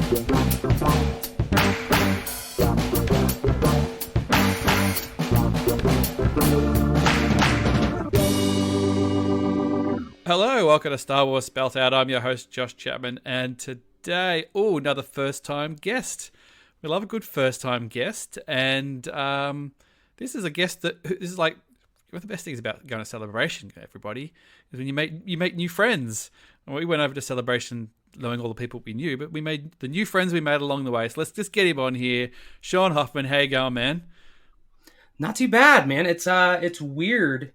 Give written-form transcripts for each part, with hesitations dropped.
Hello, welcome to Star Wars Spelt Out. I'm your host, Josh Chapman, and today, another first-time guest. We love a good first-time guest, and this is a guest this is like one of the best things about going to Celebration, everybody, is when you make new friends. And we went over to Celebration knowing all the people we knew, but we made the new friends we made along the way. So let's just get him on here. Shawn Hoffman, how you going, man? Not too bad, man. It's weird.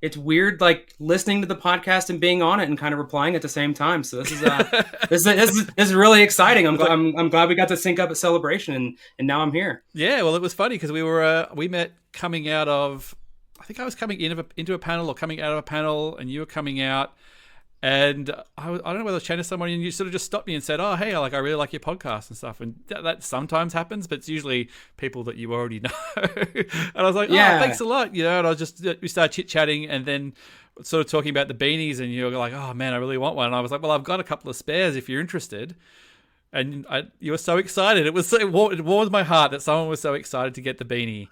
It's weird, like listening to the podcast and being on it and kind of replying at the same time. So this is really exciting. I'm glad we got to sync up at Celebration, and now I'm here. Yeah, well, it was funny because we met coming out of, I think I was coming into a panel or coming out of a panel, and you were coming out. And I don't know whether I was chatting to someone, and you sort of just stopped me and said, "Oh, hey, I really like your podcast and stuff." And that sometimes happens, but it's usually people that you already know. And I was like, "Oh, thanks a lot," And we started chit chatting, and then sort of talking about the beanies, and you were like, "Oh man, I really want one." And I was like, "Well, I've got a couple of spares if you're interested." And you were so excited. It warmed my heart that someone was so excited to get the beanie.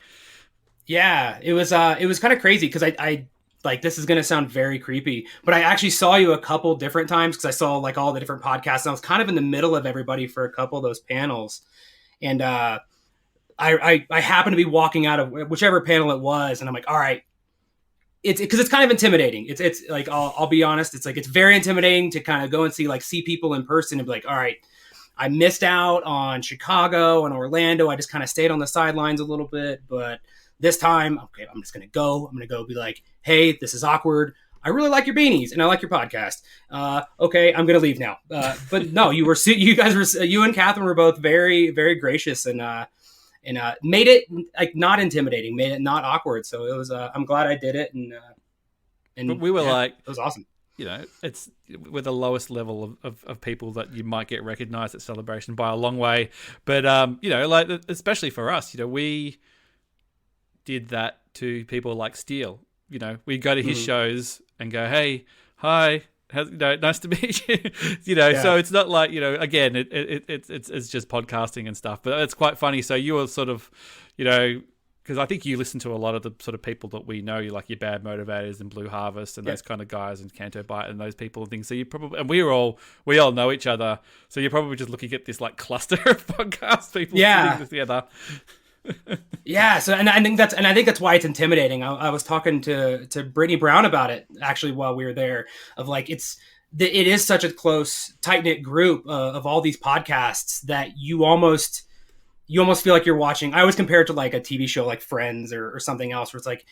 Yeah, it was kind of crazy because I like, this is going to sound very creepy, but I actually saw you a couple different times because I saw like all the different podcasts, and I was kind of in the middle of everybody for a couple of those panels. And I happened to be walking out of whichever panel it was, and I'm like, all right, it's because it's kind of intimidating. It's like, I'll be honest, it's like, it's very intimidating to kind of go and see people in person and be like, all right, I missed out on Chicago and Orlando. I just kind of stayed on the sidelines a little bit, but this time, okay, I'm just going to go. I'm going to go be like, hey, this is awkward. I really like your beanies and I like your podcast. Okay, I'm going to leave now. But no, you and Catherine were both very, very gracious and made it like not intimidating, made it not awkward. So it was, I'm glad I did it. And but we were like, it was awesome. It's we're the lowest level of people that you might get recognized at Celebration by a long way. But, like, especially for us, we did that to people like Steele. We go to his shows and go, hey, hi, nice to meet you. So it's not like, again, it's just podcasting and stuff, but it's quite funny. So you were sort of, because I think you listen to a lot of the sort of people that we know, like your Bad Motivators and Blue Harvest and those kind of guys and Canto Bite and those people and things. So you probably, and we all know each other. So you're probably just looking at this like cluster of podcast people sitting together. Yeah, so and I think that's why it's intimidating. I was talking to Brittany Brown about it actually while we were there, of like it is such a close, tight-knit group of all these podcasts that you almost feel like you're watching. I always compare it to like a TV show like Friends or something else, where it's like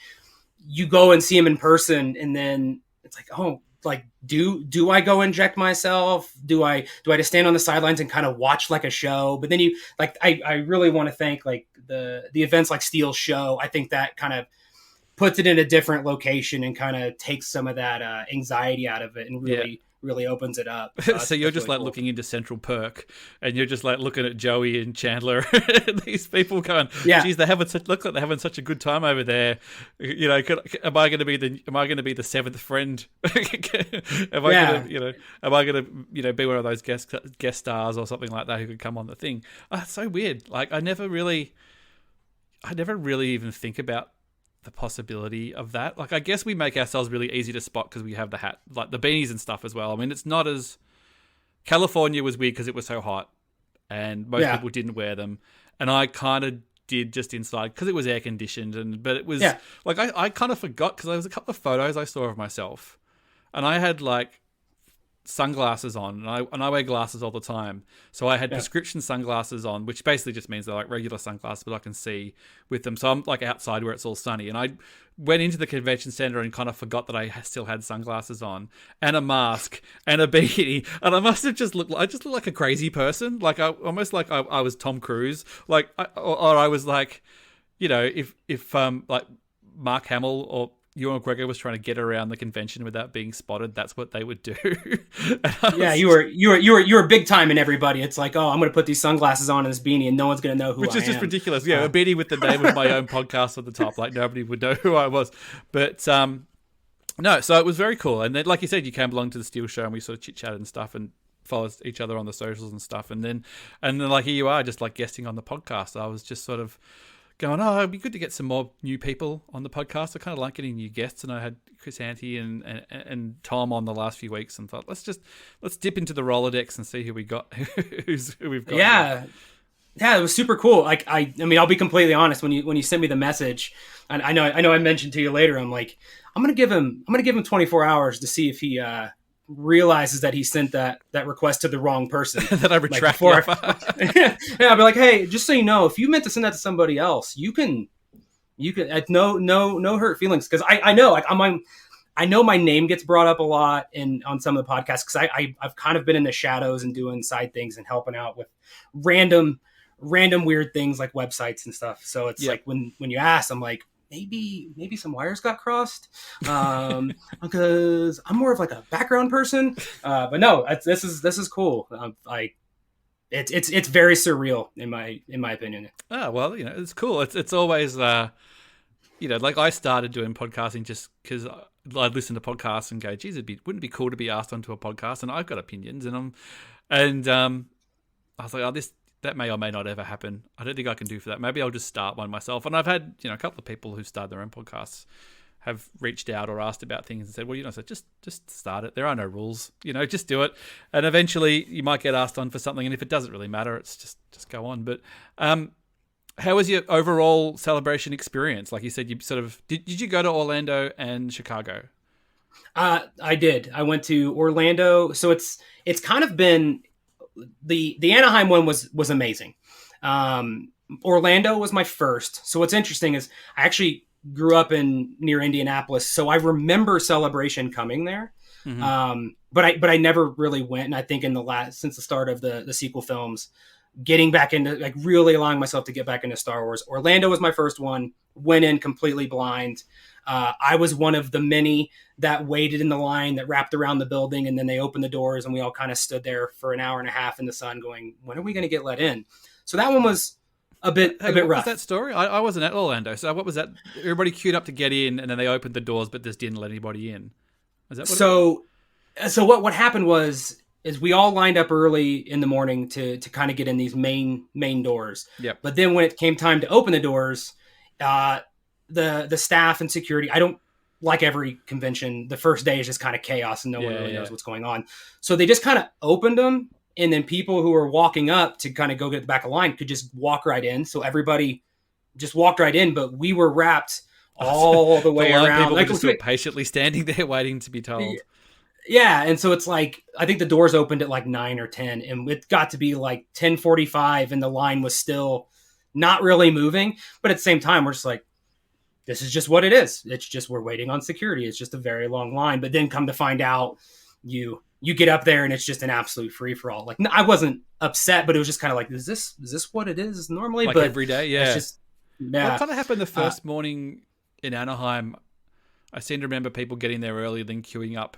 you go and see them in person, and then it's like, oh, like do I go inject myself? Do I just stand on the sidelines and kind of watch like a show? But then you like, I really want to thank like the events like Steele's show. I think that kind of puts it in a different location and kind of takes some of that anxiety out of it and really opens it up. So you're just really like cool. Looking into Central Perk, and you're just like looking at Joey and Chandler and these people going, geez, look like they're having such a good time over there. Am I going to be the seventh friend? Am I going to be one of those guest stars or something like that who could come on the thing? Oh, it's so weird. Like I never really even think about the possibility of that. Like, I guess we make ourselves really easy to spot because we have the hat, like the beanies and stuff as well. I mean, it's not as... California was weird because it was so hot and most people didn't wear them. And I kind of did just inside because it was air conditioned. But it was like, I kind of forgot because there was a couple of photos I saw of myself and I had like sunglasses on, and I wear glasses all the time, so I had prescription sunglasses on, which basically just means they're like regular sunglasses, but I can see with them. So I'm like outside where it's all sunny, and I went into the convention center and kind of forgot that I still had sunglasses on and a mask and a beanie, and I must have just looked like a crazy person, like I was Tom Cruise, like I was like, if like Mark Hamill or Ewan McGregor was trying to get around the convention without being spotted, that's what they would do. You were big time in everybody. It's like, oh, I'm going to put these sunglasses on and this beanie and no one's going to know who I am. Which is just ridiculous. Yeah, a beanie with the name of my own podcast at the top. Like nobody would know who I was. But no, so it was very cool. And then, like you said, you came along to the Steel show and we sort of chit-chatted and stuff. And follow each other on the socials and stuff. And then like here you are, just like guesting on the podcast. I was just sort of going, oh, it'd be good to get some more new people on the podcast. I kind of like getting new guests, and I had Chris Ante and Tom on the last few weeks, and thought let's dip into the Rolodex and see who we got, who we've got. Yeah. Here. Yeah, it was super cool. Like I mean, I'll be completely honest. When you sent me the message, and I know I mentioned to you later, I'm like, I'm gonna give him 24 hours to see if he realizes that he sent that request to the wrong person. That I retract. Yeah, I'll be like, hey, just so you know, if you meant to send that to somebody else, you can no hurt feelings, because I know, like, I know my name gets brought up a lot on some of the podcasts, because I've kind of been in the shadows and doing side things and helping out with random weird things like websites and stuff. So it's like when you ask, I'm like, maybe some wires got crossed, because I'm more of like a background person. But no, this is cool. It's very surreal in my opinion. Oh, well, it's cool. It's always like I started doing podcasting just because I'd listen to podcasts and go, geez, wouldn't it be cool to be asked onto a podcast? And I've got opinions, and I was like, oh, that may or may not ever happen. I don't think I can do for that. Maybe I'll just start one myself. And I've had, a couple of people who started their own podcasts have reached out or asked about things and said, well, so just start it. There are no rules, just do it. And eventually you might get asked on for something. And if it doesn't really matter, it's just go on. But how was your overall celebration experience? Like you said, you sort of, did you go to Orlando and Chicago? I did. I went to Orlando. So it's kind of been, the Anaheim one was amazing. Orlando was my first. So what's interesting is I actually grew up near Indianapolis, so I remember Celebration coming there. Mm-hmm. But I never really went. And I think since the start of the sequel films, getting back into, like, really allowing myself to get back into Star Wars, Orlando was my first one. Went in completely blind. I was one of the many that waited in the line that wrapped around the building, and then they opened the doors and we all kind of stood there for an hour and a half in the sun going, when are we going to get let in? So that one was a bit rough. What was that story? I wasn't at Orlando. So what was that? Everybody queued up to get in, and then they opened the doors, but just didn't let anybody in. Is that what So what happened is we all lined up early in the morning to kind of get in these main doors. Yep. But then when it came time to open the doors, the staff and security, I don't, like every convention, the first day is just kind of chaos and no one really knows what's going on. So they just kind of opened them, and then people who were walking up to kind of go get the back of the line could just walk right in. So everybody just walked right in, but we were wrapped all the way around. People just stood patiently standing there waiting to be told. Yeah, and so it's like, I think the doors opened at like 9 or 10, and it got to be like 10:45, and the line was still not really moving. But at the same time, we're just like, this is just what it is. It's just, we're waiting on security. It's just a very long line. But then come to find out, you get up there and it's just an absolute free for all. Like, I wasn't upset, but it was just kind of like, is this what it is normally? Like, but every day, yeah. It's just, yeah. What kind of happened the first morning in Anaheim? I seem to remember people getting there early, then queuing up.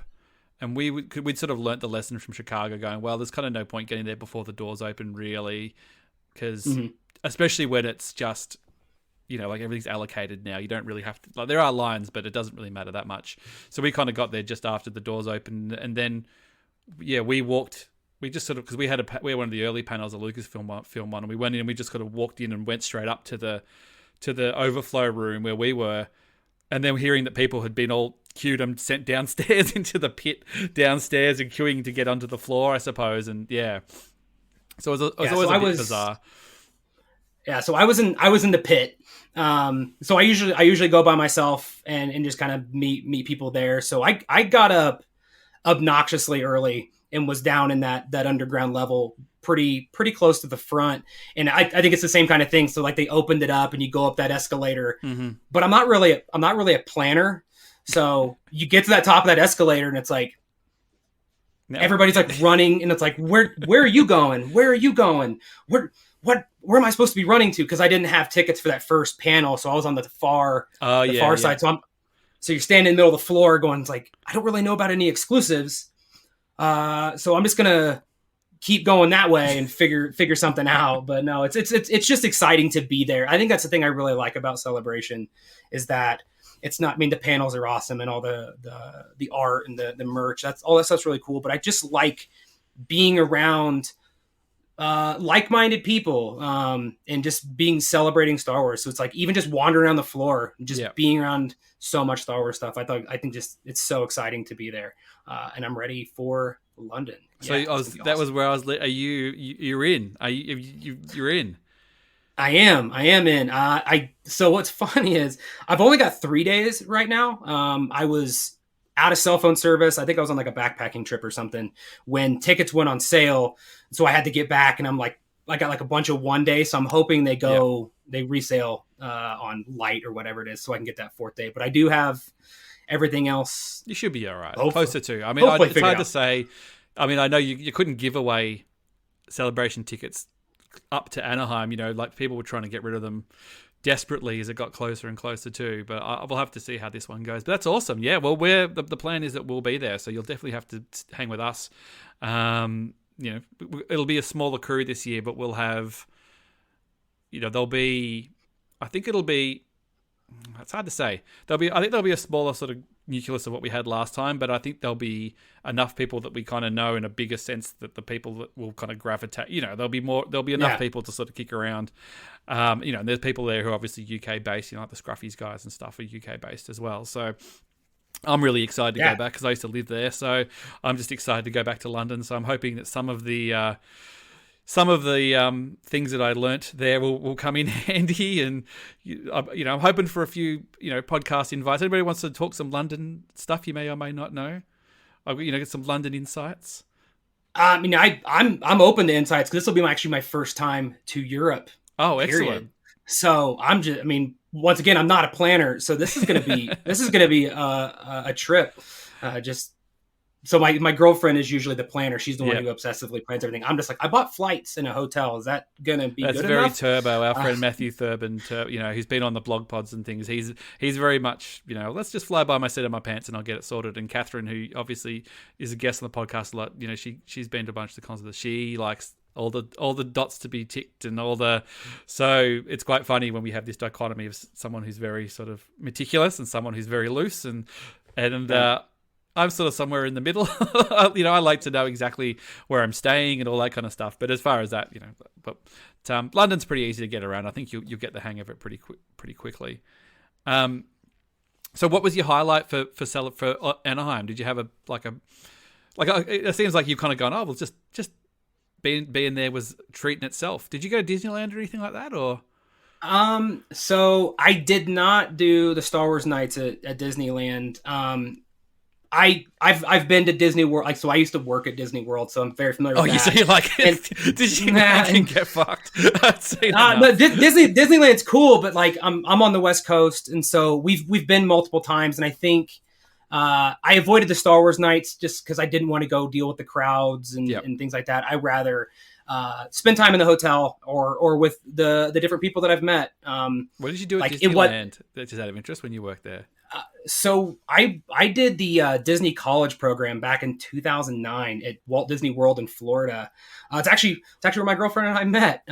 And we'd sort of learnt the lesson from Chicago, going, well, there's kind of no point getting there before the doors open, really, because especially when it's just, like, everything's allocated now. You don't really have to, like, there are lines, but it doesn't really matter that much. So we kind of got there just after the doors opened, and then we just sort of, because we had one of the early panels of Lucasfilm film one, and we went in and we just kind of walked in and went straight up to the overflow room where we were. And then hearing that people had been all queued and sent downstairs into the pit downstairs and queuing to get onto the floor, I suppose. And so it was always a bit bizarre. Yeah, so I was in the pit. So I usually go by myself and just kind of meet people there. So I got up obnoxiously early and was down in that underground level, pretty close to the front. And I think it's the same kind of thing. So like, they opened it up and you go up that escalator, but I'm not really a planner. So you get to that top of that escalator and it's like, everybody's like running, and it's like, where are you going? Where are you going? Where am I supposed to be running to? Cause I didn't have tickets for that first panel. So I was on the far side. So you're standing in the middle of the floor going, it's like, I don't really know about any exclusives. So I'm just going to keep going that way and figure something out. But no, it's just exciting to be there. I think that's the thing I really like about Celebration, is that it's not, I mean, the panels are awesome and all the art and the merch, all that stuff's really cool. But I just like being around like-minded people, and just celebrating Star Wars. So it's like even just wandering around the floor, just being around so much Star Wars stuff. I think just it's so exciting to be there, and I'm ready for London. So that was where I was. Are you're in? You're in? I am in. So what's funny is I've only got 3 days right now. I was out of cell phone service. I think I was on like a backpacking trip or something when tickets went on sale. So I had to get back, and I got like a bunch of 1 day. So I'm hoping they resale on light or whatever it is, so I can get that 4th day. But I do have everything else. You should be all right. Hopefully. Closer to. I mean, it's hard to say. I mean, I know you couldn't give away celebration tickets up to Anaheim. You know, like people were trying to get rid of them desperately as it got closer and closer too. But we'll have to see how this one goes. But that's awesome. Yeah. Well, the plan is that we'll be there, so you'll definitely have to hang with us. You know, it'll be a smaller crew this year, but we'll have. You know, there'll be. I think it'll be. It's hard to say. I think there'll be a smaller sort of nucleus of what we had last time, but I think there'll be enough people that we kind of know in a bigger sense that the people that will kind of gravitate. You know, there'll be enough people to sort of kick around. You know, and there's people there who are obviously UK based. You know, like the Scruffy's guys and stuff are UK based as well. So I'm really excited to go back because I used to live there. So I'm just excited to go back to London. So I'm hoping that some of the things that I learnt there will come in handy, and you know, I'm hoping for a few podcast invites. Anybody wants to talk some London stuff you may or may not know, get some London insights. I mean, I'm open to insights because this will be actually my first time to Europe. Oh, excellent! So once again, I'm not a planner, so this is gonna be a trip. So my girlfriend is usually the planner. She's the one who obsessively plans everything. I'm just like, I bought flights in a hotel. Is that going to be good enough? That's very Turbo. Our friend Matthew Thurbin, he's been on the blog pods and things. He's very much, let's just fly by my seat of my pants and I'll get it sorted. And Catherine, who obviously is a guest on the podcast a lot, she's been to a bunch of the concerts. She likes all the dots to be ticked and so it's quite funny when we have this dichotomy of someone who's very sort of meticulous and someone who's very loose and I'm sort of somewhere in the middle. I like to know exactly where I'm staying and all that kind of stuff. But as far as that, London's pretty easy to get around. I think you'll get the hang of it pretty quickly. So what was your highlight for Anaheim? Did you have it seems like you've kind of gone, oh, well, just being there was a treat in itself. Did you go to Disneyland or anything like that, or? So I did not do the Star Wars nights at Disneyland. I've been to Disney World, so I used to work at Disney World, so I'm very familiar with that. Oh, so you like it? Disneyland can get fucked. But Disneyland's cool, but I'm on the West Coast, and so we've been multiple times, and I think I avoided the Star Wars nights just because I didn't want to go deal with the crowds and things like that. I'd rather spend time in the hotel or with the different people that I've met. What did you do at Disneyland? Just out of interest when you worked there. So I did the Disney College program back in 2009 at Walt Disney World in Florida. It's actually where my girlfriend and I met.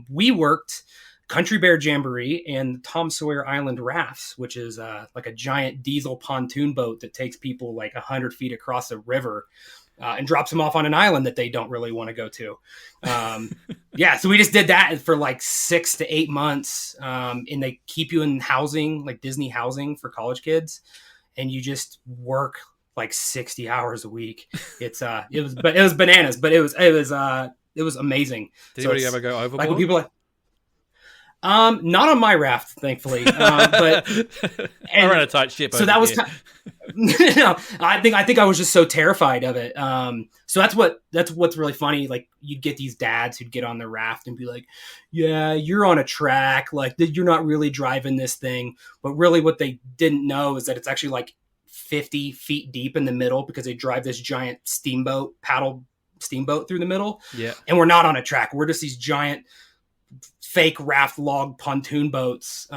We worked Country Bear Jamboree and Tom Sawyer Island Rafts, which is like a giant diesel pontoon boat that takes people like 100 feet across a river and drops them off on an island that they don't really want to go to. So we just did that for like 6 to 8 months. And they keep you in housing, like Disney housing for college kids. And you just work like 60 hours a week. It was bananas, but it was amazing. Did anybody ever go overboard? Like when people not on my raft, thankfully. But I ran a tight ship. So that was no. I think I was just so terrified of it. So that's what's really funny. Like you'd get these dads who'd get on the raft and be like, "Yeah, you're on a track. Like you're not really driving this thing." But really, what they didn't know is that it's actually like 50 feet deep in the middle because they drive this giant paddle steamboat through the middle. Yeah, and we're not on a track. We're just these giant fake raft log pontoon boats.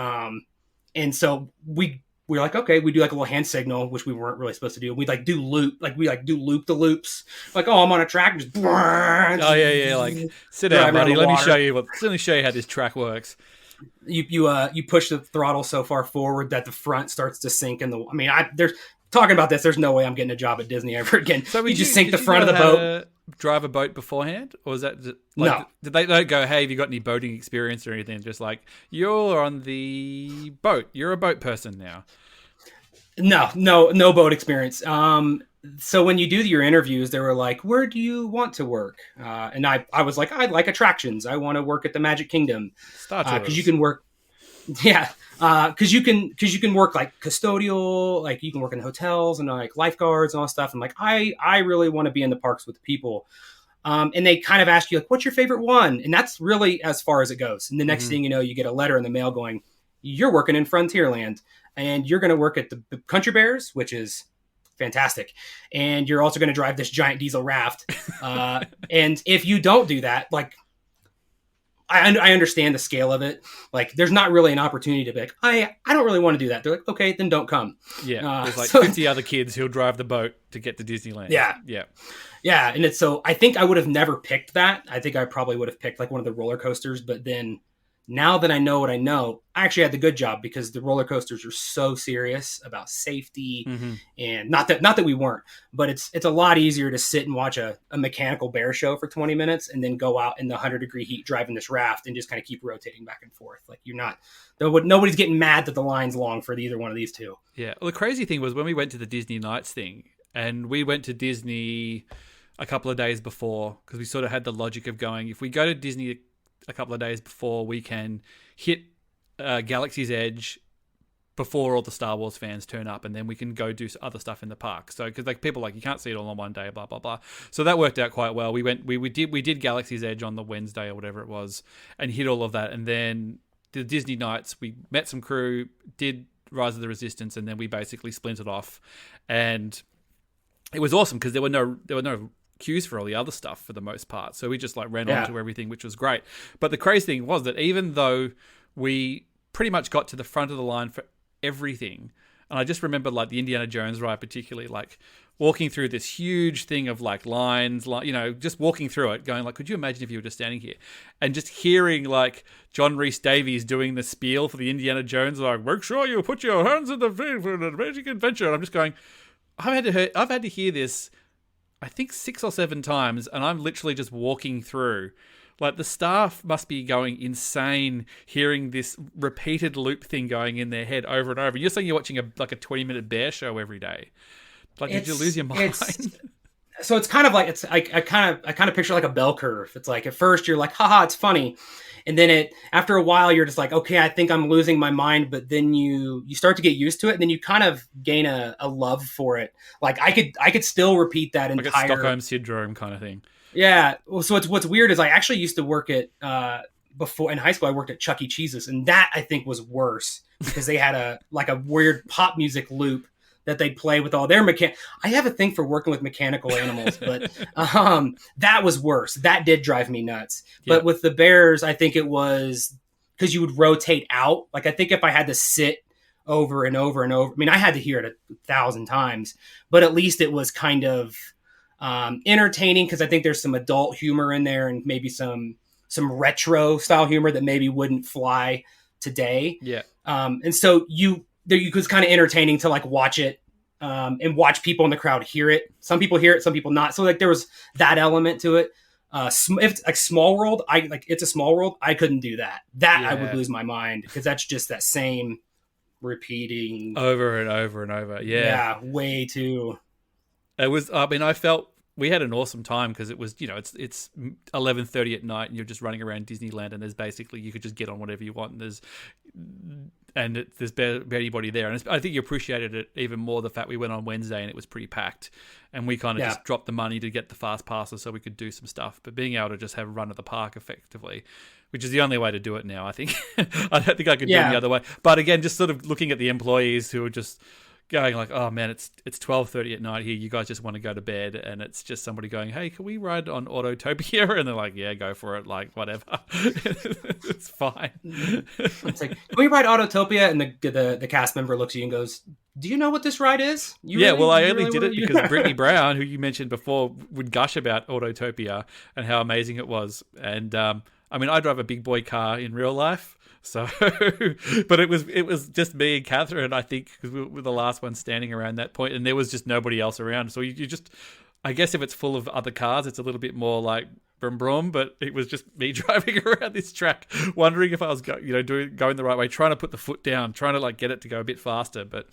And so we're like, okay, we do like a little hand signal, which we weren't really supposed to do. We'd do loop the loops. Like, oh, I'm on a track. Just, like sit down, buddy. Let me show you how this track works. You push the throttle so far forward that the front starts to sink in the, there's talking about this. There's no way I'm getting a job at Disney ever again. So you just sink the front of the boat. drive a boat beforehand, or was that just, No. Did they don't go, hey, have you got any boating experience or anything? Just like, you're on the boat. You're a boat person now. No boat experience. So when you do your interviews, they were like, where do you want to work? And I was like, I like attractions. I want to work at the Magic Kingdom. Because you can work. Yeah. Because you can work like custodial, like you can work in hotels and like lifeguards and all that stuff. And like, I really want to be in the parks with people. And they kind of ask you like, what's your favorite one? And that's really as far as it goes. And the next thing you know, you get a letter in the mail going, you're working in Frontierland and you're going to work at the Country Bears, which is fantastic. And you're also going to drive this giant diesel raft. And if you don't do that, like, I understand the scale of it. Like, there's not really an opportunity to be like, I don't really want to do that. They're like, okay, then don't come. Yeah, there's like 50 other kids who'll drive the boat to get to Disneyland. Yeah. And it's so I think I would have never picked that. I think I probably would have picked like one of the roller coasters. But then now that I know what I know, I actually had the good job because the roller coasters are so serious about safety, and not that we weren't, but it's a lot easier to sit and watch a mechanical bear show for 20 minutes and then go out in the 100-degree heat driving this raft and just kind of keep rotating back and forth. Like nobody's getting mad that the line's long for either one of these two. Yeah. Well, the crazy thing was when we went to the Disney Nights thing, and we went to Disney a couple of days before because we sort of had the logic of going, if we go to Disney a couple of days before, we can hit Galaxy's Edge before all the Star Wars fans turn up, and then we can go do other stuff in the park. So, because like people like, you can't see it all on one day, blah blah blah. So that worked out quite well. We did Galaxy's Edge on the Wednesday or whatever it was, and hit all of that, and then the Disney Nights we met some crew, did Rise of the Resistance, and then we basically splintered off, and it was awesome because there were no queues for all the other stuff for the most part. So we just like ran on to everything, which was great. But the crazy thing was that even though we pretty much got to the front of the line for everything, and I just remember like the Indiana Jones ride, particularly like walking through this huge thing of like lines, like, you know, just walking through it going like, could you imagine if you were just standing here and just hearing like John Rhys Davies doing the spiel for the Indiana Jones, like, make sure you put your hands in the thing for an amazing adventure. And I'm just going, I've had to hear this I think 6 or 7 times, and I'm literally just walking through. Like, the staff must be going insane hearing this repeated loop thing going in their head over and over. You're saying you're watching a 20-minute bear show every day. Like, did you lose your mind? So it's kind of like, I kind of picture like a bell curve. It's like at first you're like, haha, it's funny. And then after a while, you're just like, okay, I think I'm losing my mind. But then you start to get used to it, and then you kind of gain a love for it. Like I could still repeat that entire like a Stockholm syndrome kind of thing. Yeah. Well, so what's weird is I actually used to work at before in high school. I worked at Chuck E. Cheese's, and that I think was worse because they had a weird pop music loop that they'd play with all their I have a thing for working with mechanical animals, but that was worse. That did drive me nuts. Yeah. But with the bears, I think it was because you would rotate out. Like, I think if I had to sit over and over and over, I mean, I had to hear it 1,000 times, but at least it was kind of entertaining because I think there's some adult humor in there and maybe some retro style humor that maybe wouldn't fly today. Yeah. And so it was kind of entertaining to like watch it and watch people in the crowd hear it. Some people hear it, some people not. So like there was that element to it. If it's like Small World, it's a Small World. I couldn't do that. I would lose my mind because that's just that same repeating over and over and over. Yeah, way too. It was. I mean, I felt we had an awesome time because it was, it's 11:30 at night and you're just running around Disneyland, and there's basically you could just get on whatever you want, and there's barely anybody there. And I think you appreciated it even more, the fact we went on Wednesday and it was pretty packed, and we kind of just dropped the money to get the fast passes so we could do some stuff. But being able to just have a run at the park effectively, which is the only way to do it now, I think. I don't think I could do it the other way. But again, just sort of looking at the employees who are just going like, oh man, it's 12:30 at night here. You guys just want to go to bed, and it's just somebody going, hey, can we ride on Autotopia? And they're like, yeah, go for it. Like, whatever, it's fine. It's like, can we ride Autotopia? And the cast member looks at you and goes, do you know what this ride is? I only did it because Brittany Brown, who you mentioned before, would gush about Autotopia and how amazing it was. And I mean, I drive a big boy car in real life. So, but it was just me and Catherine, I think, because we were the last one standing around that point, and there was just nobody else around. So you just, I guess if it's full of other cars, it's a little bit more like brum brum, but it was just me driving around this track, wondering if I was going the right way, trying to put the foot down, trying to like get it to go a bit faster. But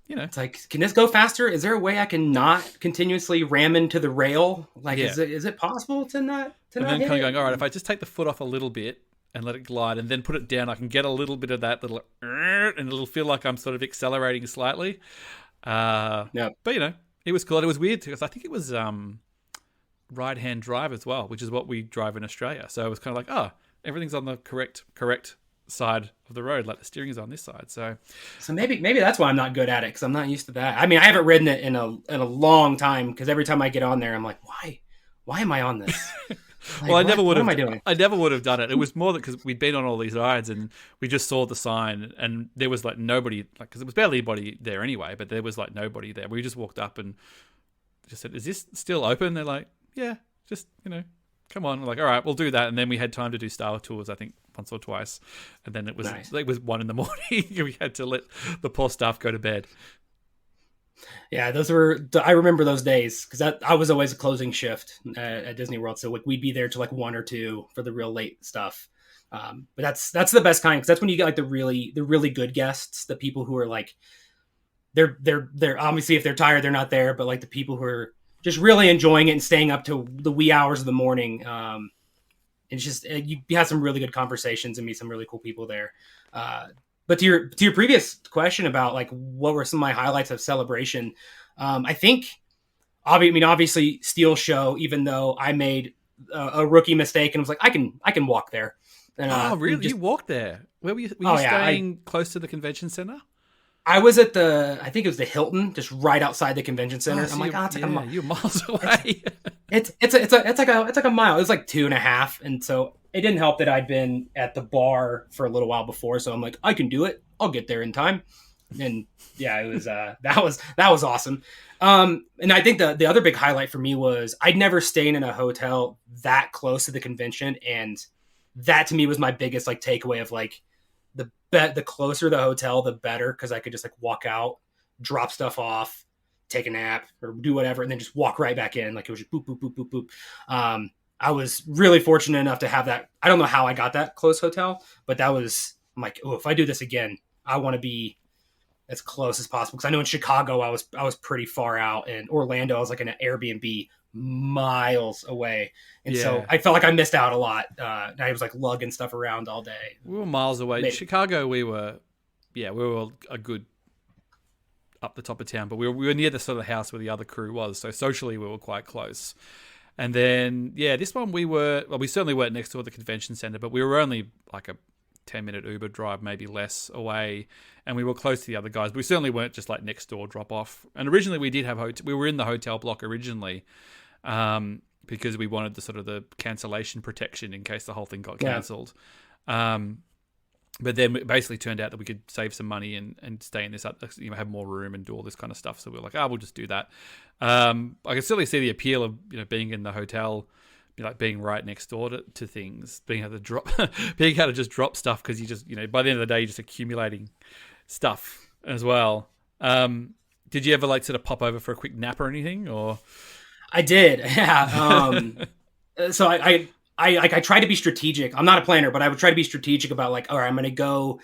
it's like, can this go faster? Is there a way I can not continuously ram into the rail? Like, is it possible to not? And then kind of going, all right, if I just take the foot off a little bit and let it glide, and then put it down, I can get a little bit of that little, and it'll feel like I'm sort of accelerating slightly. But it was cool. It was weird because I think it was right-hand drive as well, which is what we drive in Australia. So it was kind of like, everything's on the correct side of the road, like the steering is on this side. So maybe that's why I'm not good at it, because I'm not used to that. I mean, I haven't ridden it in a long time, because every time I get on there, I'm like, why am I on this? Like, well, I never would have. What am I doing? I never would have done it. It was more that because we'd been on all these rides and we just saw the sign, and there was like nobody, like, because it was barely anybody there anyway. But there was like nobody there. We just walked up and just said, "Is this still open?" They're like, "Yeah, just come on." We're like, all right, we'll do that. And then we had time to do Star Tours, I think once or twice, and then it was nice. It was 1 a.m. We had to let the poor staff go to bed. Yeah, I remember those days, because I was always a closing shift at Disney World, so we'd be there till like 1 or 2 for the real late stuff. But that's the best kind, because that's when you get like the really good guests, the people who are like, they're obviously, if they're tired, they're not there, but like the people who are just really enjoying it and staying up to the wee hours of the morning. It's just, you have some really good conversations and meet some really cool people there. But to your previous question about like what were some of my highlights of Celebration, I think, obviously Steel Show, even though I made a rookie mistake and was like, I can walk there. And, really? You walked there? Where were you? Were you staying close to the convention center? I was at I think it was the Hilton, just right outside the convention center. So I'm like, it's like a mile. You're miles away. It's like a mile. It's like 2.5, and so it didn't help that I'd been at the bar for a little while before. So I'm like, I can do it. I'll get there in time. And yeah, it was that was awesome. And I think the other big highlight for me was I'd never stayed in a hotel that close to the convention, and that to me was my biggest like takeaway of like, the closer the hotel, the better, because I could just like walk out, drop stuff off, take a nap or do whatever, and then just walk right back in. Like it was just boop, boop, boop, boop, boop. I was really fortunate enough to have that. I don't know how I got that close hotel, but I'm like, if I do this again, I want to be as close as possible. Because I know in Chicago, I was pretty far out, and Orlando, I was like in an Airbnb miles away, and so I felt like I missed out a lot. I was like lugging stuff around all day. We were miles away. Maybe. Chicago, we were a good up the top of town, but we were near the sort of house where the other crew was, so socially we were quite close. And then this one we certainly weren't next to the convention center, but we were only like a 10-minute Uber drive, maybe less, away, and we were close to the other guys. But we certainly weren't just like next door drop off. And originally we did have we were in the hotel block originally, because we wanted the sort of the cancellation protection in case the whole thing got cancelled. But then it basically turned out that we could save some money and stay in this, have more room and do all this kind of stuff. So we were like, we'll just do that. I can certainly see the appeal of being in the hotel, like being right next door to things, being able to just drop stuff, because you just by the end of the day you're just accumulating stuff as well. Did you ever like sort of pop over for a quick nap or anything? Or I did, yeah. So I try to be strategic. I'm not a planner, but I would try to be strategic about like, all right, I'm going to go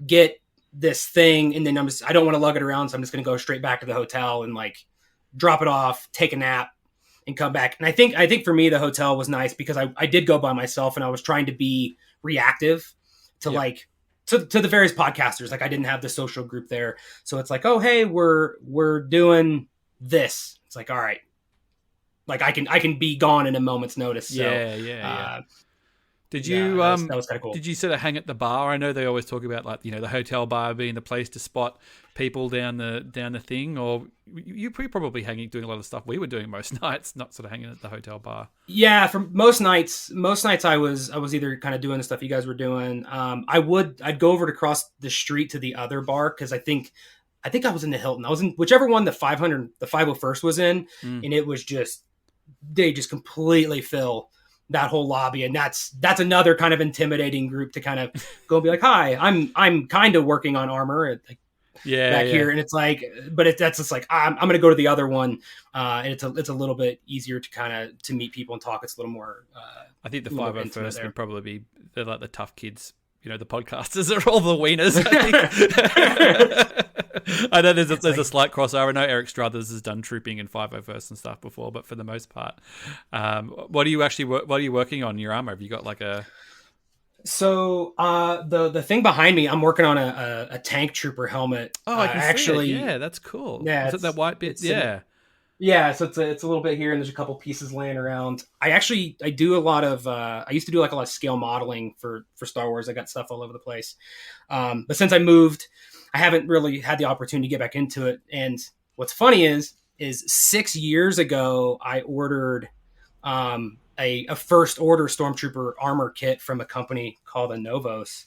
get this thing, and then I don't want to lug it around, so I'm just going to go straight back to the hotel and like drop it off, take a nap, and come back. And I think for me, the hotel was nice because I did go by myself, and I was trying to be reactive to like to the various podcasters. Like I didn't have the social group there, so it's like, oh hey, we're doing this. It's like, all right. Like I can be gone in a moment's notice. So, yeah. Did you that was kind of cool. Did you sort of hang at the bar? I know they always talk about like the hotel bar being the place to spot people down the thing. Or you probably doing a lot of stuff we were doing most nights, not sort of hanging at the hotel bar. Yeah, for most nights I was either kind of doing the stuff you guys were doing. I'd go over to cross the street to the other bar, because I think I was in the Hilton. I was in whichever one the 501st was in, and it was just. They just completely fill that whole lobby, and that's another kind of intimidating group to kind of go and be like, "Hi, I'm kind of working on armor." back here. And it's like, but that's just like, I'm going to go to the other one. And it's a little bit easier to kind of, to meet people and talk. It's a little more, I think the 501st would probably be, they're like the tough kids. You know, the podcasters are all the wieners, I think. I know there's a slight crossover. I know Eric Struthers has done trooping in 501st and stuff before, but for the most part, what are you working on in your armor? Have you got like a... So the thing behind me, I'm working on a tank trooper helmet. Oh, I can see it. Yeah, that's cool. Yeah, is it that white bit? Yeah. Yeah, so it's a little bit here, and there's a couple pieces laying around. I do a lot of I used to do like a lot of scale modeling for Star Wars. I got stuff all over the place, but since I moved, I haven't really had the opportunity to get back into it. And what's funny is 6 years ago I ordered a first order Stormtrooper armor kit from a company called Novos.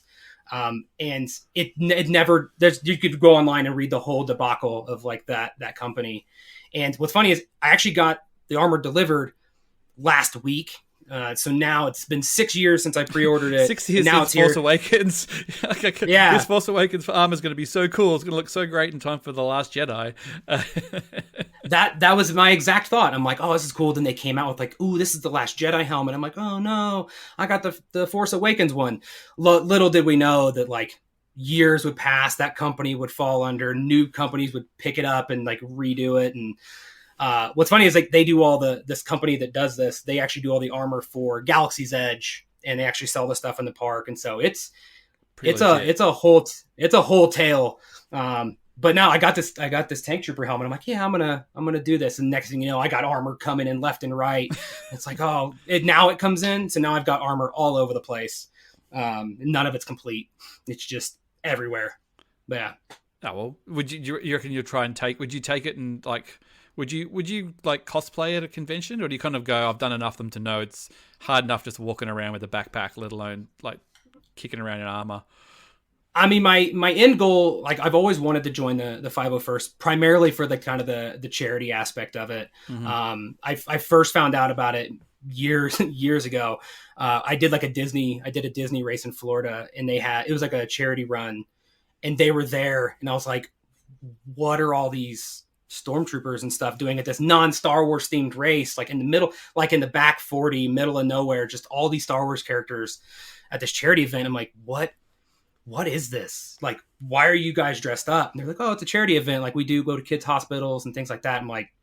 And it never, you could go online and read the whole debacle of like that company. And what's funny is I actually got the armor delivered last week. So now it's been 6 years since I pre-ordered it. 6 years now since Force Awakens. Yeah. This Force Awakens armor is going to be so cool. It's going to look so great in time for The Last Jedi. That was my exact thought. I'm like, oh, this is cool. Then they came out with like, ooh, this is the Last Jedi helmet. I'm like, oh no, I got the Force Awakens one. Little did we know that like years would pass, that company would fall under, new companies would pick it up and like redo it. And what's funny is like they do this company that does this, they actually do all the armor for Galaxy's Edge, and they actually sell the stuff in the park. And so it's a whole tale. But now I got this tank trooper helmet. I'm like, yeah, I'm gonna do this. And next thing you know, I got armor coming in left and right. It's like, now it comes in. So now I've got armor all over the place. None of it's complete. It's just everywhere. But yeah. Oh, well, you reckon you'll try and would you take it and like, would you like cosplay at a convention, or do you kind of go, I've done enough of them to know it's hard enough just walking around with a backpack, let alone like kicking around in armor? I mean, my end goal, like I've always wanted to join the 501st, primarily for the kind of the charity aspect of it. Mm-hmm. I first found out about it years ago. I did a Disney race in Florida, and it was like a charity run, and they were there, and I was like, what are all these stormtroopers and stuff doing at this non-Star Wars themed race, like in the middle, like in the back 40, middle of nowhere, just all these Star Wars characters at this charity event. I'm like, what is this? Like, why are you guys dressed up? And they're like, oh, it's a charity event. Like, we do go to kids' hospitals and things like that. I'm like,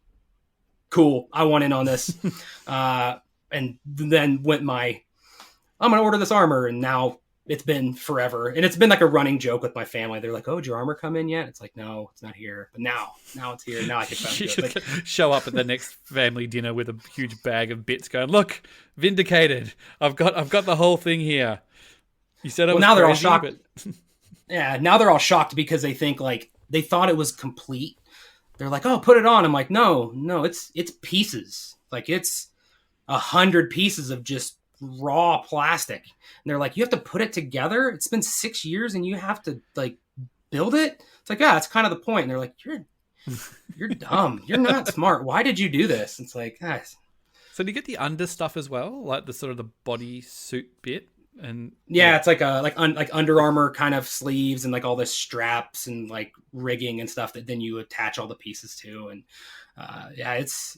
cool, I want in on this. And then I'm going to order this armor. And now it's been forever. And it's been like a running joke with my family. They're like, oh, did your armor come in yet? It's like, no, it's not here. But now it's here. Now I can find it. Like, show up at the next family dinner with a huge bag of bits going, look, vindicated. I've got the whole thing here. You said it was now crazy, they're all shocked. But... Yeah, now they're all shocked because they think like they thought it was complete. They're like, "Oh, put it on." I'm like, "No, it's pieces. Like it's 100 pieces of just raw plastic." And they're like, "You have to put it together. It's been 6 years, and you have to like build it." It's like, "Yeah, that's kind of the point." And they're like, "You're dumb. You're not smart. Why did you do this?" It's like, guys. So do you get the under stuff as well, like the sort of the body suit bit? And yeah, it's like Under Armour kind of sleeves and like all the straps and like rigging and stuff that then you attach all the pieces to. And yeah, it's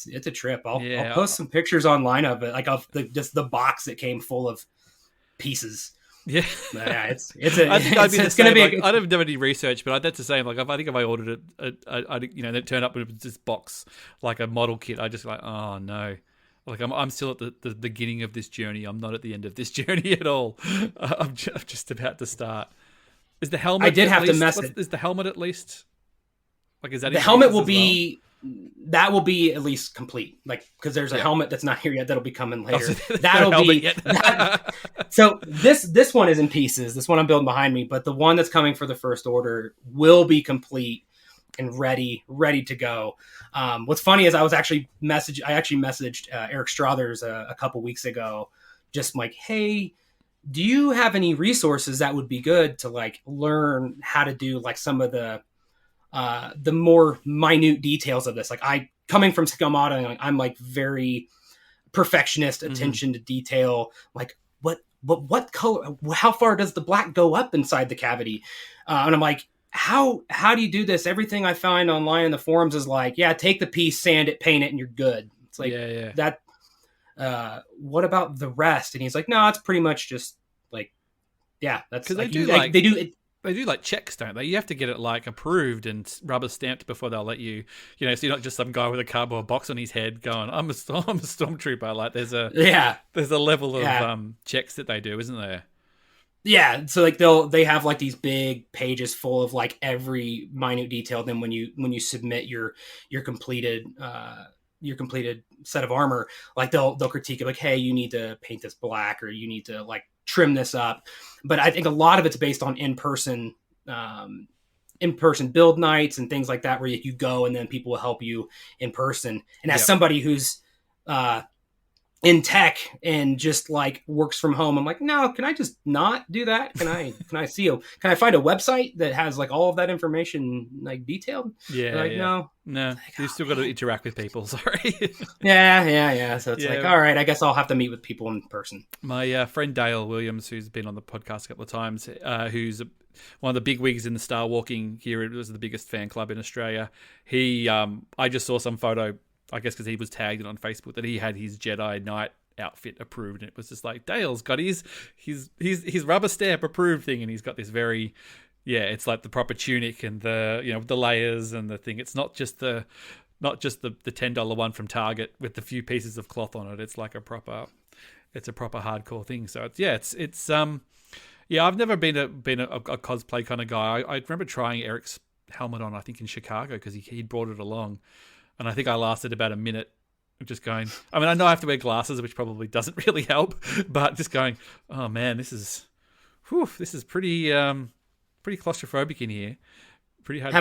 a trip. I'll post some pictures online of it, like of just the box that came full of pieces. Yeah, but yeah, it's going to be. I don't have any research, but that's the same. Like I think if I ordered it, then it turned up with this box like a model kit. I just like, oh no. Like I'm still at the beginning of this journey. I'm not at the end of this journey at all. I'm just about to start. Is the helmet? I did have to mess it. Is the helmet at least? Like, is that the helmet will be? Well? That will be at least complete. Like, because there's a helmet that's not here yet. That'll be coming later. That'll be. So this one is in pieces. This one I'm building behind me, but the one that's coming for the first order will be complete and ready to go. What's funny is I actually messaged Eric Struthers a couple weeks ago, just like, hey, do you have any resources that would be good to like learn how to do like some of the more minute details of this? Like coming from scale modeling, I'm like very perfectionist, attention to detail. Like what color, how far does the black go up inside the cavity? And I'm like, how do you do this? Everything I find online in the forums is like, yeah, take the piece, sand it, paint it, and you're good. It's like that. What about the rest? And he's like, no, it's pretty much just like, yeah, that's because like, they do it. They do like checks, don't they? You have to get it like approved and rubber stamped before they'll let you. You know, so you're not just some guy with a cardboard box on his head going, "I'm a stormtrooper." Like there's a level of checks that they do, isn't there? Yeah, so like they have like these big pages full of like every minute detail. Then when you submit your completed set of armor, like they'll critique it like, hey, you need to paint this black, or you need to like trim this up. But I think a lot of it's based on in-person build nights and things like that, where you go and then people will help you in person. And as somebody who's in tech and just like works from home, I'm like, no, can I just not do that? Can I can I find a website that has like all of that information like detailed? No, like, you've still got to interact with people. Sorry. yeah. So it's like, all right, I guess I'll have to meet with people in person. My friend Dale Williams, who's been on the podcast a couple of times, who's one of the big wigs in the Star Walking here, it was the biggest fan club in Australia. He, I just saw some photo, I guess because he was tagged it on Facebook, that he had his Jedi Knight outfit approved, and it was just like, Dale's got his rubber stamp approved thing, and he's got this very, it's like the proper tunic and the the layers and the thing. It's not just the $10 one from Target with the few pieces of cloth on it. It's like a proper hardcore thing. So it's I've never been a cosplay kind of guy. I remember trying Eric's helmet on, I think in Chicago, because he'd brought it along. And I think I lasted about a minute just going, I mean, I know I have to wear glasses, which probably doesn't really help, but just going, oh man, this is pretty claustrophobic in here. Pretty hard.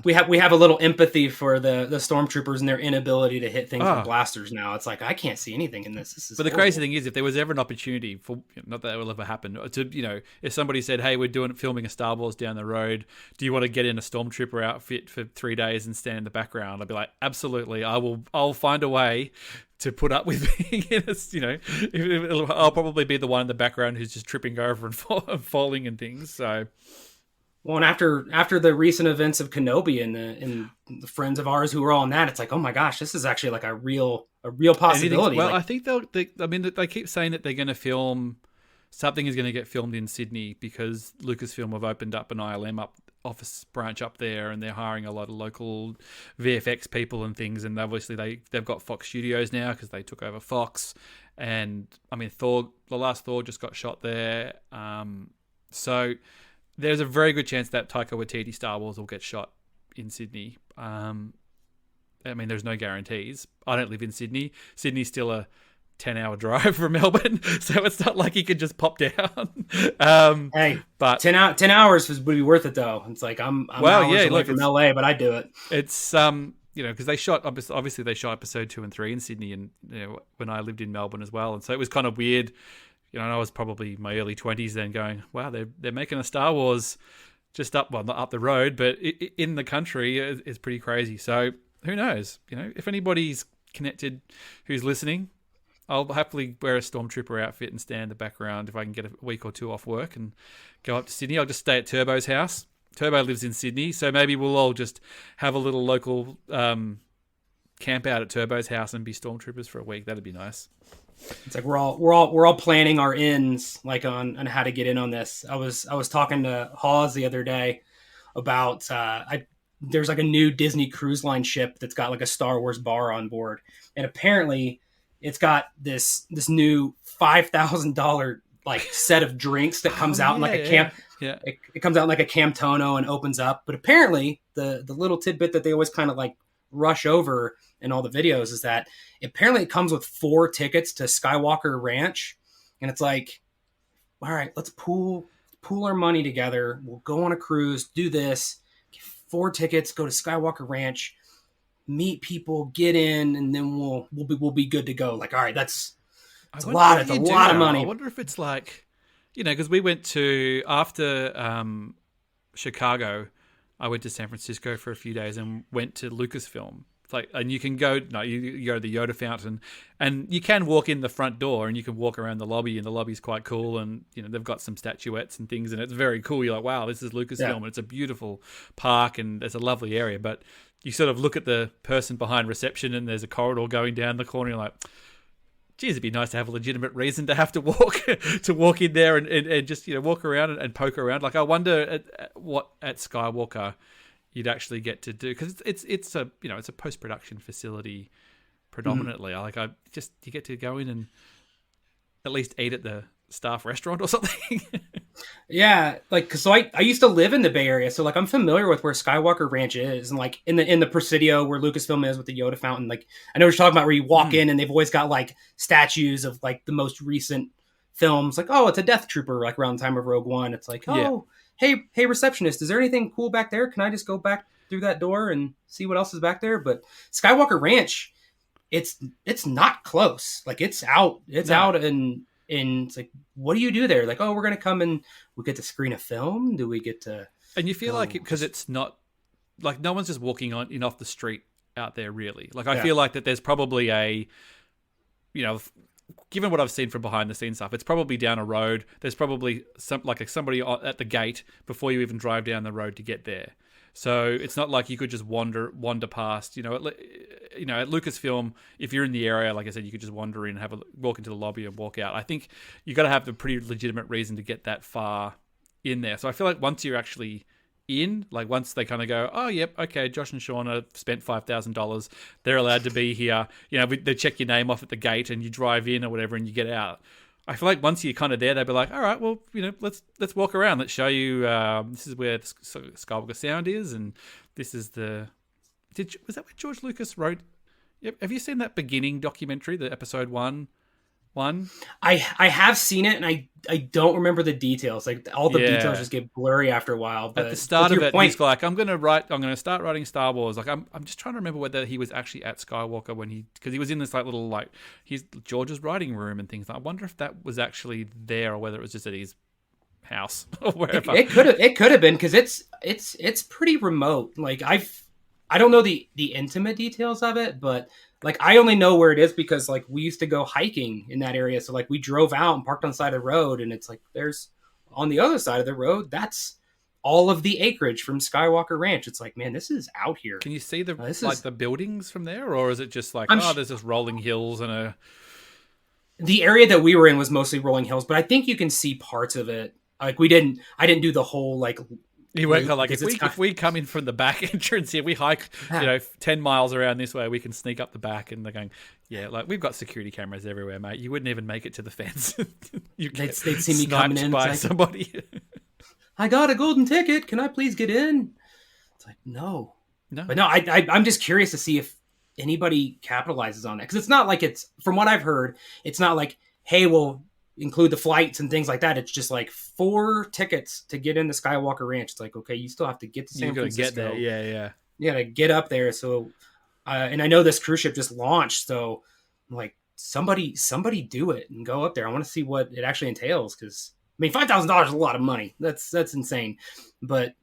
We have a little empathy for the stormtroopers and their inability to hit things with blasters now. It's like, I can't see anything in this. But the crazy thing is, if there was ever an opportunity for, not that it will ever happen, to if somebody said, hey, we're filming a Star Wars down the road, do you want to get in a stormtrooper outfit for 3 days and stand in the background? I'd be like, absolutely. I'll find a way to put up with being in a, I'll probably be the one in the background who's just tripping over and falling and things. So. Well, and after the recent events of Kenobi and the friends of ours who were all in that, it's like, oh my gosh, this is actually like a real possibility. Well, I think they keep saying that they're going to film, something is going to get filmed in Sydney because Lucasfilm have opened up an ILM office branch up there, and they're hiring a lot of local VFX people and things. And obviously they've got Fox Studios now because they took over Fox. And I mean, the last Thor just got shot there. So there's a very good chance that Taika Waititi Star Wars will get shot in Sydney. I mean, there's no guarantees. I don't live in Sydney. Sydney's still a 10-hour drive from Melbourne, so it's not like he could just pop down. Hey, but 10 hours would be worth it, though. It's like I'm away from LA, but I do it. It's because they shot episode 2 and 3 in Sydney, and when I lived in Melbourne as well, and so it was kind of weird. I was probably in my early 20s then going, wow, they're making a Star Wars just not up the road, but in the country is pretty crazy. So who knows? If anybody's connected who's listening, I'll happily wear a Stormtrooper outfit and stand in the background if I can get a week or two off work and go up to Sydney. I'll just stay at Turbo's house. Turbo lives in Sydney, so maybe we'll all just have a little local camp out at Turbo's house and be Stormtroopers for a week. That'd be nice. It's like we're all planning our ins, like on how to get in on this. I was talking to Hawes the other day about there's like a new Disney Cruise Line ship that's got like a Star Wars bar on board, and apparently it's got this new $5,000 like set of drinks that comes out in like a camp. Yeah. It comes out in like a Camtono and opens up. But apparently the little tidbit that they always kind of like rush over in all the videos is that apparently it comes with 4 tickets to Skywalker Ranch. And it's like, all right, let's pool our money together. We'll go on a cruise, do this, get 4 tickets, go to Skywalker Ranch, meet people, get in, and then we'll be good to go. Like, all right, that's a lot of money. I wonder if it's like, because we went to, after Chicago, I went to San Francisco for a few days and went to Lucasfilm like, and you can go. No, you go to the Yoda fountain, and you can walk in the front door, and you can walk around the lobby, and the lobby's quite cool, and they've got some statuettes and things, and it's very cool. You're like, wow, this is Lucasfilm, and it's a beautiful park, and it's a lovely area. But you sort of look at the person behind reception, and there's a corridor going down the corner. You're like, geez, it'd be nice to have a legitimate reason to have to walk in there and just walk around and poke around. Like, I wonder what at Skywalker you'd actually get to do, because it's a it's a post-production facility predominantly. You get to go in and at least eat at the staff restaurant or something. Yeah, like, cause so I used to live in the Bay Area, so like I'm familiar with where Skywalker Ranch is, and like in the Presidio where Lucasfilm is with the Yoda fountain. Like, I know what you're talking about, where you walk in and they've always got like statues of like the most recent films. Like, oh, it's a Death Trooper, like around the time of Rogue One. It's like, oh, hey, receptionist, is there anything cool back there? Can I just go back through that door and see what else is back there? But Skywalker Ranch, it's not close. Like, it's out. It's out and it's like, what do you do there? Like, oh, we're going to come and we get to screen a film. Do we get to? And you feel like it, because it's not like no one's just walking on off the street out there, really. Like, I feel like that there's probably a, given what I've seen from behind the scenes stuff, it's probably down a road. There's probably somebody at the gate before you even drive down the road to get there. So it's not like you could just wander past. At Lucasfilm, if you're in the area, like I said, you could just wander in, walk into the lobby and walk out. I think you got to have a pretty legitimate reason to get that far in there. So I feel like once you're actually in, like once they kind of go, oh, yep, okay, Josh and Shawn have spent $5,000, they're allowed to be here. They check your name off at the gate and you drive in or whatever and you get out. I feel like once you're kind of there, they'd be like, all right, well, let's walk around. Let's show you, this is where the Skywalker Sound is, and this is was that where George Lucas wrote? Yep. Have you seen that beginning documentary, the episode one? I have seen it, and I don't remember the details. Like, all the details just get blurry after a while. But at the start of it, he's like, I'm going to start writing Star Wars. Like, I'm just trying to remember whether he was actually at Skywalker because he was in this like little, like, he's George's writing room and things. I wonder if that was actually there or whether it was just at his house or wherever. It could have been, because it's pretty remote. Like, I don't know the intimate details of it, but like, I only know where it is because like we used to go hiking in that area. So like we drove out and parked on the side of the road, and it's like, there's on the other side of the road, that's all of the acreage from Skywalker Ranch. It's like, man, this is out here. Can you see the buildings from there, or is it just like, there's just rolling hills and the area that we were in was mostly rolling hills, but I think you can see parts of it. Like, I didn't do the whole like. You went like, if we come in from the back entrance here, we hike 10 miles around this way, we can sneak up the back, and they're going, yeah, like, we've got security cameras everywhere, mate. You wouldn't even make it to the fence. They'd see me coming in by somebody. I got a golden ticket. Can I please get in? It's like, no. But no, I'm just curious to see if anybody capitalizes on that, because it's not like from what I've heard, it's not like, hey, we'll include the flights and things like that. It's just like 4 tickets to get into Skywalker Ranch. It's like, okay, you still have to get to San Francisco. Get there. Yeah. You gotta get up there. So, and I know this cruise ship just launched, so I'm like, somebody do it and go up there. I want to see what it actually entails, because I mean, $5,000 is a lot of money. That's insane. But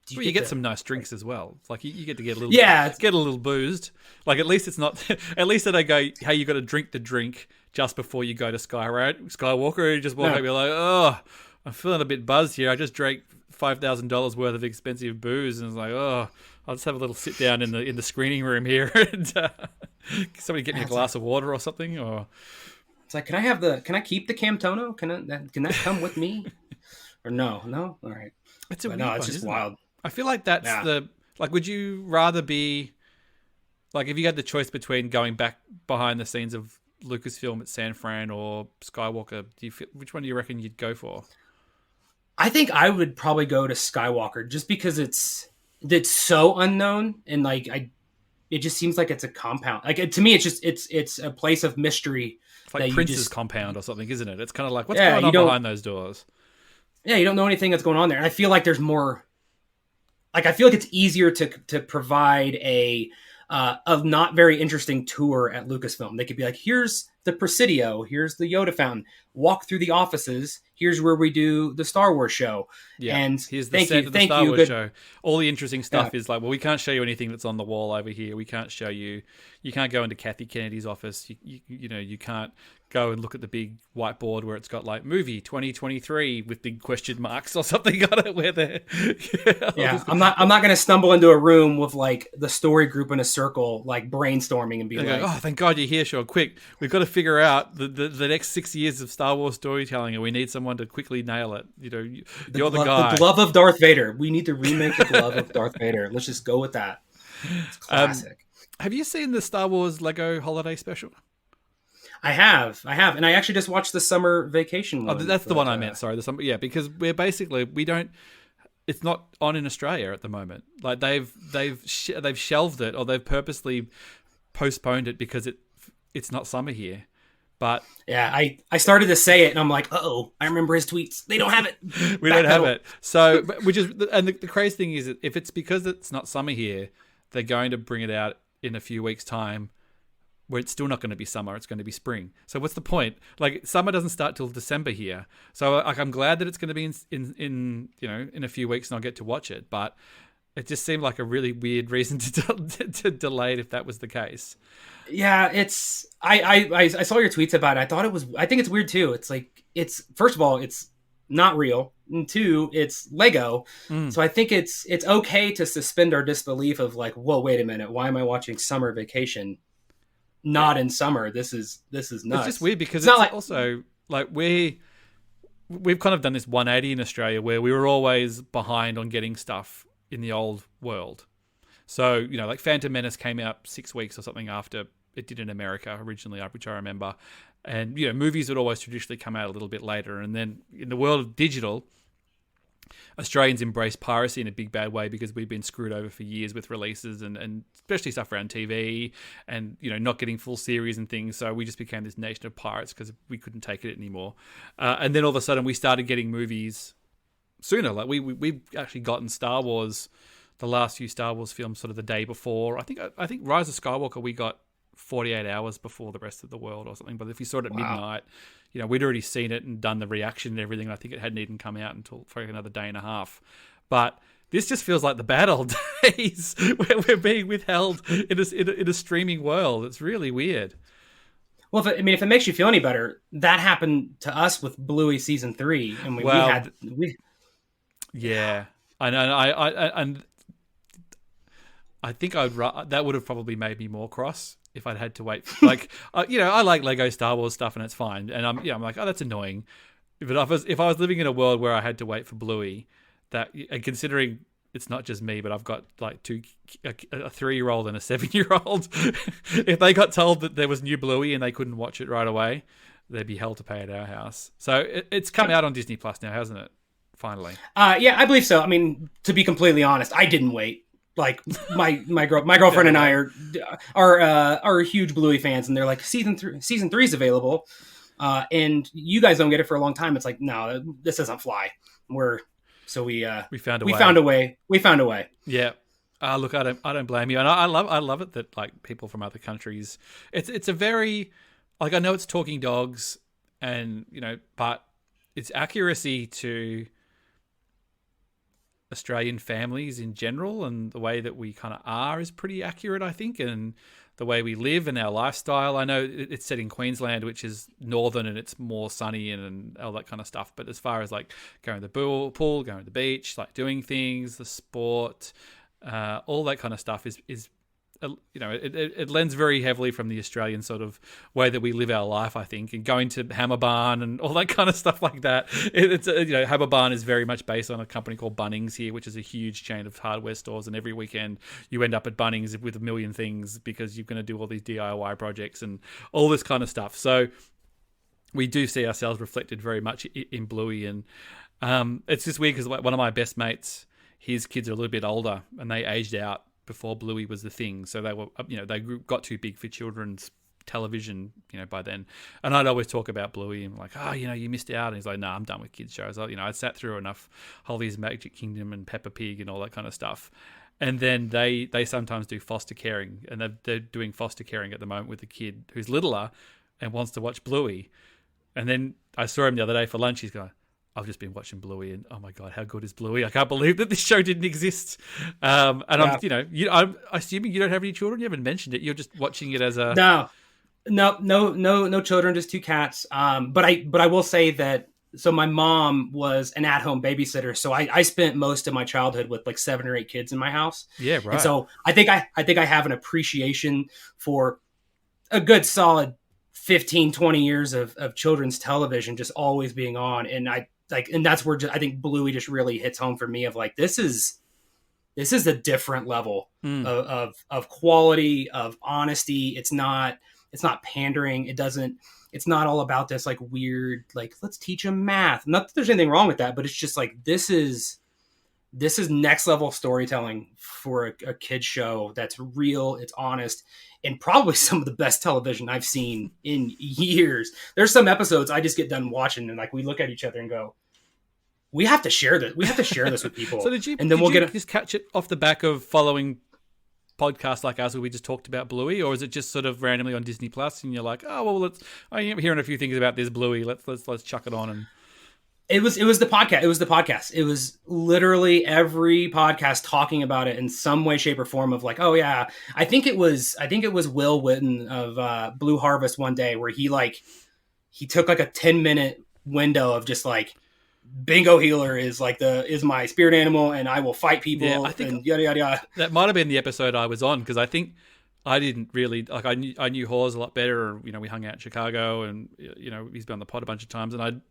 you get some nice drinks as well. Like, you get to get a little, get a little boozed. Like, at least it's not. At least they don't go, hey, you got to drink the drink just before you go to Skywalker. You just walk up, you're like, oh, I'm feeling a bit buzzed here. I just drank $5,000 worth of expensive booze, and it's like, oh, I'll just have a little sit down in the screening room here, and somebody get me a glass of water or something. Or it's like, can I keep the Camtono? Can that come with me? Or no? All right. It's it's just wild. I feel like that's would you rather be, like, if you had the choice between going back behind the scenes of Lucasfilm at San Fran or Skywalker, which one do you reckon you'd go for? I think I would probably go to Skywalker, just because it's so unknown, and like it just seems like it's a compound. Like, to me, it's a place of mystery. It's like Prince's compound or something, isn't it? It's kind of like, what's going on behind those doors? Yeah, you don't know anything that's going on there, and I feel like there's more. Like, I feel like it's easier to provide a not very interesting tour at Lucasfilm. They could be like, here's the Presidio, here's the Yoda fountain, walk through the offices, here's where we do the Star Wars show. Yeah, and here's the set of the Star Wars show. All the interesting stuff is like, well, we can't show you anything that's on the wall over here. We can't show you. You can't go into Kathy Kennedy's office. You can't go and look at the big whiteboard where it's got like movie 2023 with big question marks or something on it. Where they're I'm not going to stumble into a room with like the story group in a circle, like brainstorming and be like, oh, thank God you're here, Shawn. Quick, we've got to figure out the next 6 years of Star Wars storytelling, and we need someone to quickly nail it. You're the guy. The glove of Darth Vader. We need to remake the glove of Darth Vader. Let's just go with that. It's classic. Have you seen the Star Wars Lego holiday special? I have, and I actually just watched the summer vacation one. Oh, that's the one I meant. Sorry, because we're basically we don't. It's not on in Australia at the moment. Like they've shelved it, or they've purposely postponed it because it's not summer here. But yeah, I started to say it, and I'm like, oh, I remember his tweets. They don't have it. We don't have it. So, which is, and the crazy thing is, if it's because it's not summer here, they're going to bring it out in a few weeks' time, where it's still not going to be summer, it's going to be spring. So what's the point? Like, summer doesn't start till December here. So like, I'm glad that it's going to be in a few weeks and I'll get to watch it. But it just seemed like a really weird reason to delay it if that was the case. Yeah, it's I saw your tweets about it. I think it's weird too. It's like, it's, first of all, it's not real. And two, it's Lego. So I think it's okay to suspend our disbelief of like, whoa, wait a minute, why am I watching Summer Vacation? Not in summer. This is nuts. It's just weird because it's like, also like we've kind of done this 180 in Australia where we were always behind on getting stuff in the old world. So, like Phantom Menace came out 6 weeks or something after it did in America originally, which I remember. And, movies would always traditionally come out a little bit later. And then in the world of digital, Australians embrace piracy in a big bad way because we've been screwed over for years with releases and especially stuff around TV and, not getting full series and things. So we just became this nation of pirates because we couldn't take it anymore. And then all of a sudden we started getting movies sooner. Like we've actually gotten Star Wars, the last few Star Wars films sort of the day before. I think Rise of Skywalker we got 48 hours before the rest of the world or something. But if you saw it at midnight, we'd already seen it and done the reaction and everything. I think it hadn't even come out until for another day and a half. But this just feels like the bad old days where we're being withheld in a streaming world. It's really weird. Well, if it makes you feel any better, that happened to us with Bluey season 3, and yeah, I know. I think that would have probably made me more cross if I'd had to wait. Like, I like Lego Star Wars stuff and it's fine. And I'm like, oh, that's annoying. But if I was living in a world where I had to wait for Bluey, and considering it's not just me, but I've got like a 3-year-old and a 7-year-old, if they got told that there was new Bluey and they couldn't watch it right away, they'd be hell to pay at our house. So it's come out on Disney Plus now, hasn't it? Finally. Yeah, I believe so. I mean, to be completely honest, I didn't wait. Like my girlfriend and I are huge Bluey fans, and they're like, season 3 is available, and you guys don't get it for a long time. It's like, no, this doesn't fly. We found a way. Yeah. Look, I don't blame you, and I love it that like people from other countries. It's a very, like, I know it's talking dogs, and but its accuracy to Australian families in general and the way that we kind of are is pretty accurate, I think, and the way we live and our lifestyle. I know it's set in Queensland, which is northern and it's more sunny and all that kind of stuff. But as far as like going to the pool, going to the beach, like doing things, the sport, all that kind of stuff is it lends very heavily from the Australian sort of way that we live our life, I think, and going to Hammer Barn and all that kind of stuff like that. Hammer Barn is very much based on a company called Bunnings here, which is a huge chain of hardware stores. And every weekend you end up at Bunnings with a million things because you're going to do all these DIY projects and all this kind of stuff. So we do see ourselves reflected very much in Bluey. And it's just weird because one of my best mates, his kids are a little bit older and they aged out before Bluey was the thing. So they were, they got too big for children's television, by then. And I'd always talk about Bluey and like, you missed out. And he's like, no, I'm done with kids shows. I sat through enough Holly's Magic Kingdom and Peppa Pig and all that kind of stuff. And then they sometimes do foster caring, and they're doing foster caring at the moment with a kid who's littler and wants to watch Bluey. And then I saw him the other day for lunch. He's going, I've just been watching Bluey, and oh my god, how good is Bluey? I can't believe that this show didn't exist. And I'm assuming you don't have any children. You haven't mentioned it. You're just watching it as a no children, just 2 cats. But I will say that. So my mom was an at-home babysitter, so I spent most of my childhood with like 7 or 8 kids in my house. Yeah, right. And so I think I have an appreciation for a good solid 15, 20 years of children's television just always being on. And and that's where I think Bluey just really hits home for me of like, this is a different level of quality, of honesty. It's not pandering. It's not all about this like weird, like, let's teach them math. Not that there's anything wrong with that, but it's just like, this is next level storytelling for a kid's show that's real, it's honest, and probably some of the best television I've seen in years. There's some episodes I just get done watching and like we look at each other and go, we have to share this. We have to share this with people. So did you just catch it off the back of following podcasts like us where we just talked about Bluey, or is it just sort of randomly on Disney Plus and you're like, oh well, I'm hearing a few things about this Bluey, let's chuck it on? And it was the podcast. It was the podcast. It was literally every podcast talking about it in some way, shape, or form of like, oh yeah, I think it was Will Witten of Blue Harvest one day where he took like a 10-minute window of just like, Bingo Healer is my spirit animal, and I will fight people. Yeah, I think and yada yada yada. That might have been the episode I was on, because I think I didn't really like. I knew Hawes a lot better. You know, we hung out in Chicago, and you know, he's been on the pod a bunch of times. And I'm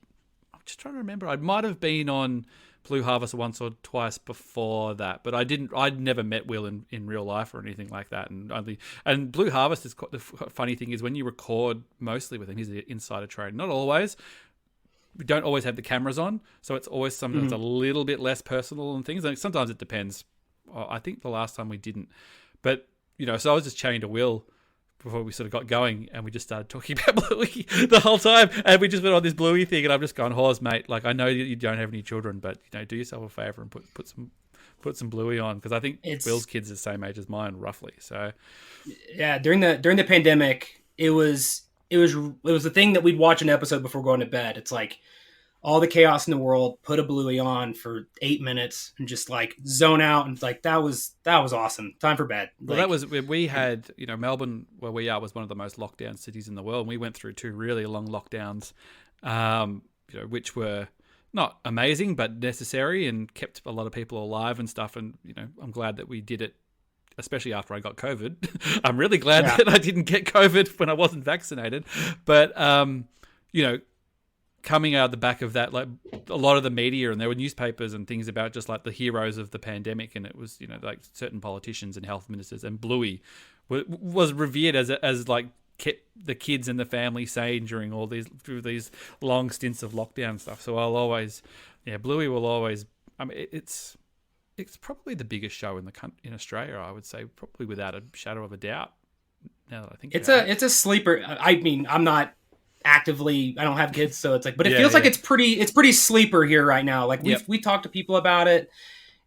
just trying to remember. I might have been on Blue Harvest once or twice before that, but I'd never met Will in real life or anything like that. And Blue Harvest is the funny thing is when you record mostly with him, he's the insider trader. Not always. We don't always have the cameras on, so it's always sometimes a little bit less personal and things. Like sometimes it depends. I think the last time we didn't, but you know, so I was just chatting to Will before we sort of got going, and we just started talking about Bluey the whole time, and we just went on this Bluey thing, and I'm just going, Hawes, mate, like I know you don't have any children, but you know, do yourself a favor and put some Bluey on, because I think Will's kids are the same age as mine, roughly. So yeah, during the pandemic, it was the thing that we'd watch an episode before going to bed. It's like all the chaos in the world, put a Bluey on for 8 minutes and just like zone out. And it's like, that was awesome. Time for bed. Well, that was, we had, you know, Melbourne, where we are, was one of the most locked down cities in the world. And we went through 2 really long lockdowns, you know, which were not amazing, but necessary and kept a lot of people alive and stuff. And, you know, I'm glad that we did it, especially after I got COVID. I'm really glad that I didn't get COVID when I wasn't vaccinated. But, you know, coming out the back of that, like a lot of the media, and there were newspapers and things about just like the heroes of the pandemic. And it was, you know, like certain politicians and health ministers, and Bluey was revered as like kept the kids and the family sane through these long stints of lockdown stuff. So Bluey will always, I mean, it's probably the biggest show in Australia, I would say, probably without a shadow of a doubt. Now that I think it's a sleeper. I mean, I'm not actively, I don't have kids, so it's like, but it feels like it's pretty sleeper here right now. Like we talked to people about it,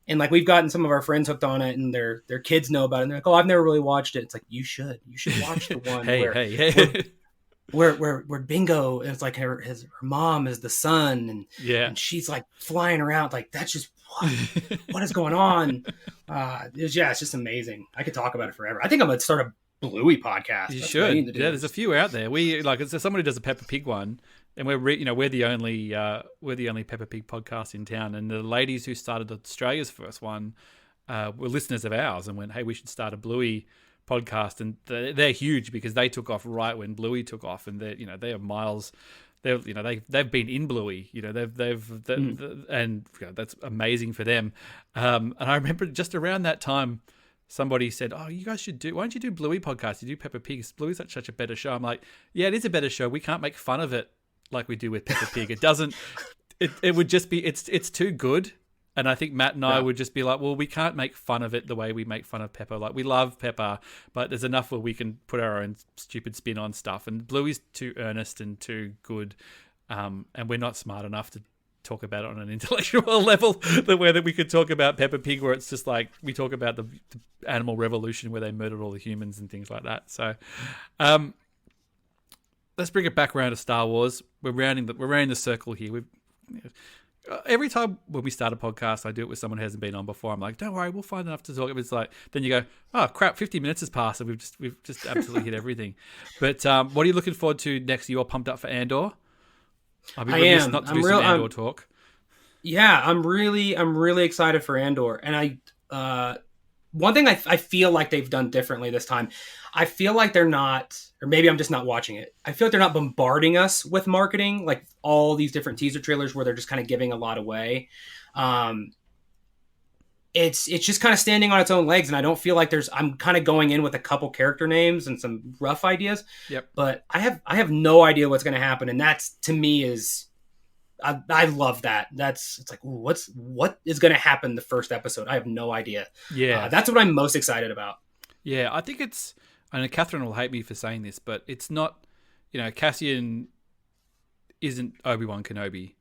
and like we've gotten some of our friends hooked on it, and their kids know about it. And they're like, oh, I've never really watched it. It's like, you should watch the one where Bingo, it's like her mom is the sun, and she's like flying around. Like, that's just what is going on? It's just amazing. I could talk about it forever. I think I'm gonna start a Bluey podcast. You should. Yeah, there's a few out there. We like, it's somebody does a Peppa Pig one, and we're the only Peppa Pig podcast in town. And the ladies who started Australia's first one were listeners of ours and went, hey, we should start a Bluey podcast. And they're huge because they took off right when Bluey took off, and they have miles. They've been in Bluey. You know, and you know, that's amazing for them. And I remember just around that time, somebody said, oh, you guys why don't you do Bluey podcast? You do Peppa Pig. Bluey's such a better show. I'm like, yeah, it is a better show. We can't make fun of it like we do with Peppa Pig. It doesn't, it would just be, it's too good. And I think Matt and I would just be like, well, we can't make fun of it the way we make fun of Peppa. Like, we love Peppa, but there's enough where we can put our own stupid spin on stuff. And Bluey's too earnest and too good. And we're not smart enough to talk about it on an intellectual level the way that we could talk about Peppa Pig, where it's just like we talk about the animal revolution where they murdered all the humans and things like that. So let's bring it back around to Star Wars. We're rounding the circle here. Every time when we start a podcast, I do it with someone who hasn't been on before. I'm like, don't worry, we'll find enough to talk. It's like, then you go, oh crap, 50 minutes has passed and we've just absolutely hit everything. But what are you looking forward to next? You all pumped up for Andor? I'll be remiss not to do some Andor talk. Yeah, I'm really excited for Andor. And one thing I feel like they've done differently this time, I feel like they're not, or maybe I'm just not watching it. I feel like they're not bombarding us with marketing, like all these different teaser trailers where they're just kind of giving a lot away. It's just kind of standing on its own legs, and I don't feel like I'm kind of going in with a couple character names and some rough ideas. Yep. But I have no idea what's going to happen, and that's, to me, is I love that. It's like, ooh, what is going to happen the first episode? I have no idea. Yeah, that's what I'm most excited about. Yeah, I think it's. I know Catherine will hate me for saying this, but it's not. Cassian isn't Obi-Wan Kenobi.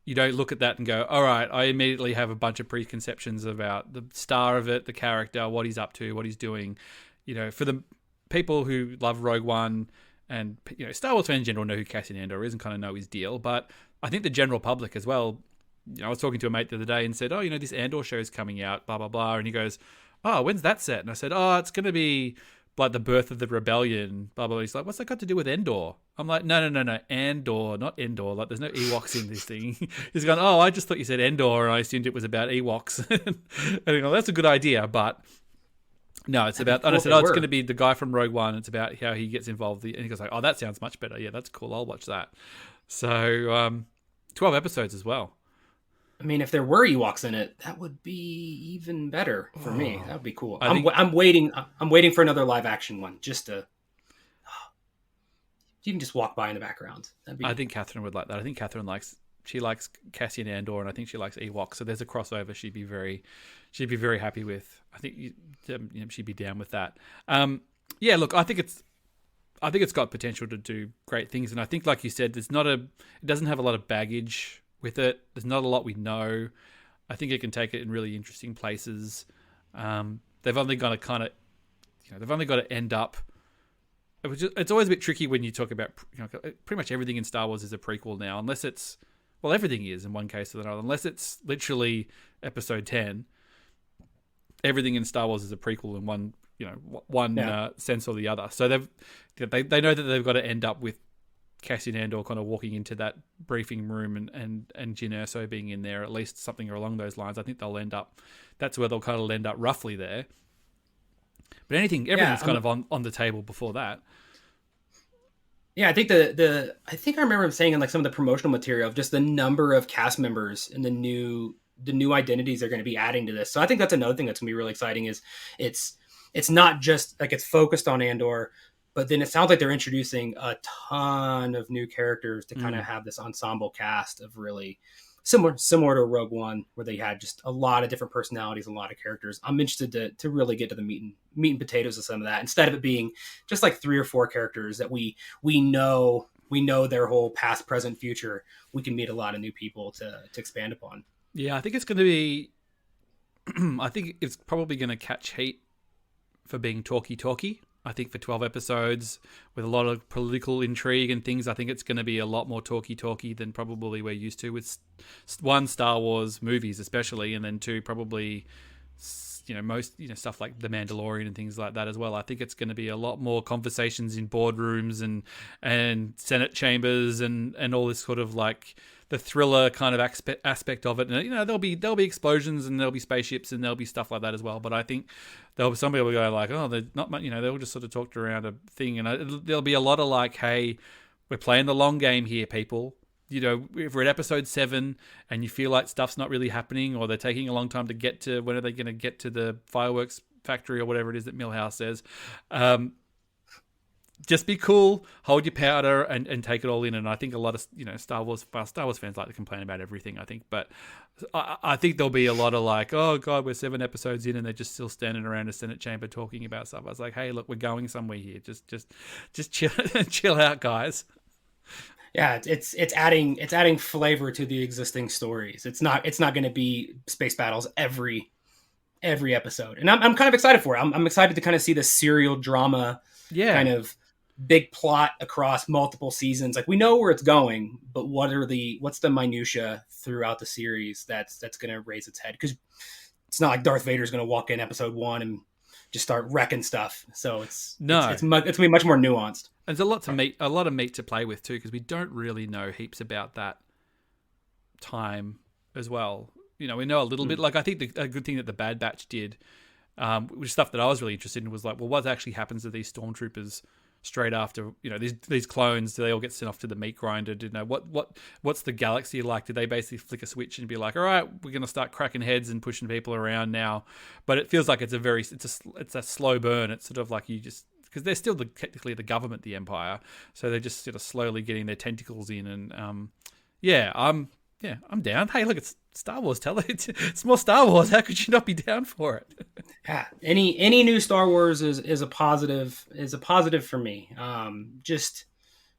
You don't look at that and go, all right, I immediately have a bunch of preconceptions about the star of it, the character, what he's up to, what he's doing. For the people who love Rogue One and Star Wars fans in general know who Cassian Andor is and kind of know his deal, but I think the general public as well. I was talking to a mate the other day and said, oh, this Andor show is coming out, blah, blah, blah. And he goes, oh, when's that set? And I said, oh, it's going to be like the birth of the rebellion, blah, blah, blah. He's like, what's that got to do with Andor? I'm like, no, Andor, not Endor. Like, there's no Ewoks in this thing. He's going, oh, I just thought you said Endor, and I assumed it was about Ewoks. And I go, that's a good idea, but no, it's about, and I said, it's going to be the guy from Rogue One. It's about how he gets involved. And he goes like, oh, that sounds much better. Yeah, that's cool. I'll watch that. So 12 episodes as well. I mean, if there were Ewoks in it, that would be even better for me. That would be cool. I'm waiting for another live action one, just to you can just walk by in the background. I think Catherine would like that. I think Catherine likes Cassian Andor, and I think she likes Ewoks. So there's a crossover she'd be very happy with. I think she'd be down with that. Yeah, look, I think it's got potential to do great things, and I think, like you said, it doesn't have a lot of baggage with it. There's not a lot we know. I think it can take it in really interesting places. They've only got to end up. It's always a bit tricky when you talk about pretty much everything in Star Wars is a prequel now, unless it's everything is in one case or another. Unless it's literally Episode 10, everything in Star Wars is a prequel in one sense or the other. So they know that they've got to end up with Cassian Andor kind of walking into that briefing room and Jyn Erso being in there, at least something along those lines. I think that's where they'll kind of end up roughly there. But everything's kind of on the table before that. Yeah, I think I think I remember him saying in like some of the promotional material of just the number of cast members and the new identities they're going to be adding to this. So I think that's another thing that's going to be really exciting is it's not just like it's focused on Andor, but then it sounds like they're introducing a ton of new characters to kind of have this ensemble cast of really similar to Rogue One, where they had just a lot of different personalities, a lot of characters. I'm interested to really get to the meat and potatoes of some of that, instead of it being just like 3 or 4 characters that we know their whole past, present, future. We can meet a lot of new people to expand upon. Yeah, I think it's going to be. I think it's probably going to catch heat for being talky. I think for 12 episodes with a lot of political intrigue and things, I think it's going to be a lot more talky than probably we're used to with one, Star Wars movies especially, and then 2, probably most stuff like The Mandalorian and things like that as well. I think it's going to be a lot more conversations in boardrooms and Senate chambers and all this sort of like the thriller kind of aspect of it. And there'll be explosions and there'll be spaceships and there'll be stuff like that as well. But I think some people will go like, oh, they're not much. They'll just sort of talked around a thing, and there'll be a lot of like, hey, we're playing the long game here, people. If we're at episode 7 and you feel like stuff's not really happening, or they're taking a long time to get to, when are they going to get to the fireworks factory or whatever it is that Milhouse says? Just be cool, hold your powder, and take it all in. And I think a lot of Star Wars fans like to complain about everything, I think, but I think there'll be a lot of like, oh god, we're 7 episodes in and they're just still standing around a Senate chamber talking about stuff. I was like, hey, look, we're going somewhere here. Just chill out, guys. Yeah, it's adding flavor to the existing stories. It's not going to be space battles every episode, and I'm kind of excited for it. I'm excited to kind of see the serial drama kind of big plot across multiple seasons. Like we know where it's going, but what's the minutia throughout the series that's going to raise its head? Because it's not like Darth Vader's going to walk in episode 1 and just start wrecking stuff. So it's going to be much more nuanced. And there's a lot of meat to play with too, because we don't really know heaps about that time as well. We know a little bit. Like I think a good thing that the Bad Batch did, which stuff that I was really interested in, was like, well, what actually happens to these stormtroopers straight after, these clones? Do they all get sent off to the meat grinder? What's the galaxy like? Did they basically flick a switch and be like, all right, we're going to start cracking heads and pushing people around now? But it feels like it's a slow burn. It's sort of like because they're still technically the government, the Empire, so they're just sort of slowly getting their tentacles in. And I'm down. Hey, look, it's Star Wars. It's more Star Wars. How could you not be down for it? Yeah, any new Star Wars is a positive for me. Just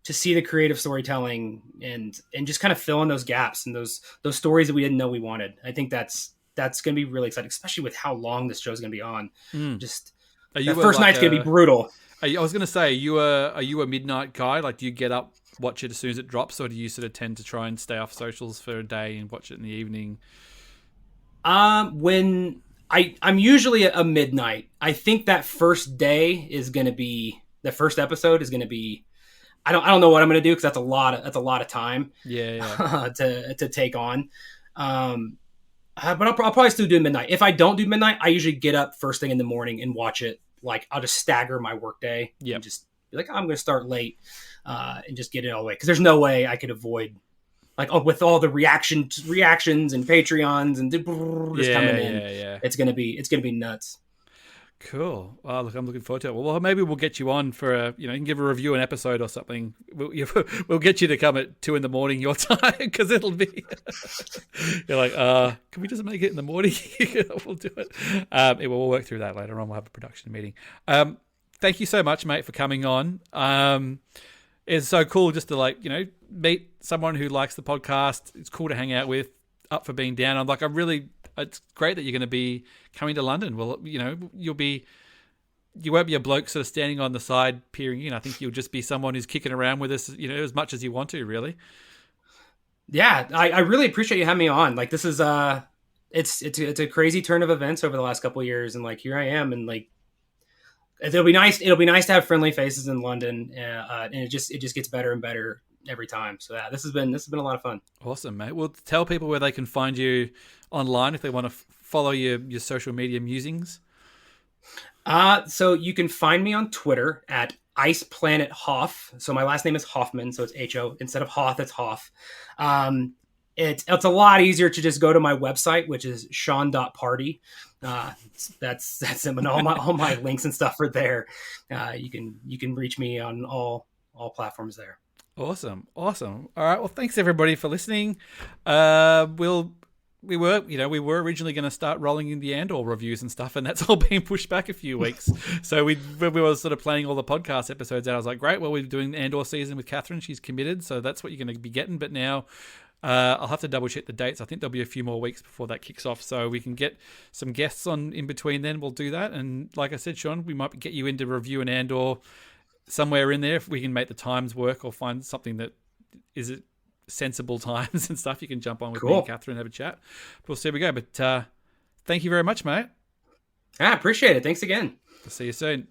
to see the creative storytelling and just kind of fill in those gaps and those stories that we didn't know we wanted. I think that's going to be really exciting, especially with how long this show's going to be on. Just the first night's going to be brutal. I was going to say, are you a midnight guy? Like, do you get up, watch it as soon as it drops, or do you sort of tend to try and stay off socials for a day and watch it in the evening? When I'm usually a midnight. I think that first day is going to be the first episode is going to be. I don't know what I'm going to do because that's a lot of time. Yeah. To take on. But I'll probably still do midnight. If I don't do midnight, I usually get up first thing in the morning and watch it. Like I'll just stagger my work day. Yeah. And just be like, I'm going to start late and just get it all the way. Because there's no way I could avoid with all the reactions and Patreons and just coming in. Yeah. It's gonna be nuts. Cool. Well, look, I'm looking forward to it. Well, maybe we'll get you on for you can give a review an episode or something. We'll get you to come at 2 a.m. your time, because it'll be. You're like, can we just make it in the morning? We'll do it. We'll work through that later on. We'll have a production meeting. Thank you so much, mate, for coming on. It's so cool just to meet someone who likes the podcast. It's cool to hang out with, up for being down. It's great that you're going to be coming to London. Well, you won't be a bloke sort of standing on the side peering in. I think you'll just be someone who's kicking around with us, as much as you want to, really. Yeah, I really appreciate you having me on. Like, this is it's a crazy turn of events over the last couple of years, and here I am, and it'll be nice to have friendly faces in London, and it just gets better and better every time. So yeah, this has been a lot of fun. Awesome, mate. Well, tell people where they can find you online if they want to follow your social media musings. So you can find me on Twitter at Ice Planet Hoff. So my last name is Hoffman, so it's H-O. Instead of Hoth, it's Hoff. It's a lot easier to just go to my website, which is Shawn.party. That's and all my links and stuff are there. You can reach me on all platforms there. Awesome. All right. Well, thanks everybody for listening. We were originally going to start rolling in the Andor reviews and stuff, and that's all been pushed back a few weeks. So we were sort of planning all the podcast episodes out. I was like, great. Well, we're doing the Andor season with Catherine. She's committed, so that's what you're going to be getting. But now I'll have to double check the dates. I think there'll be a few more weeks before that kicks off, so we can get some guests on in between. Then we'll do that. And like I said, Shawn, we might get you into review an Andor somewhere in there if we can make the times work or find something that is sensible times and stuff. You can jump on with me and Catherine and have a chat. We'll see how we go. But thank you very much, mate. I appreciate it. Thanks again. I'll see you soon.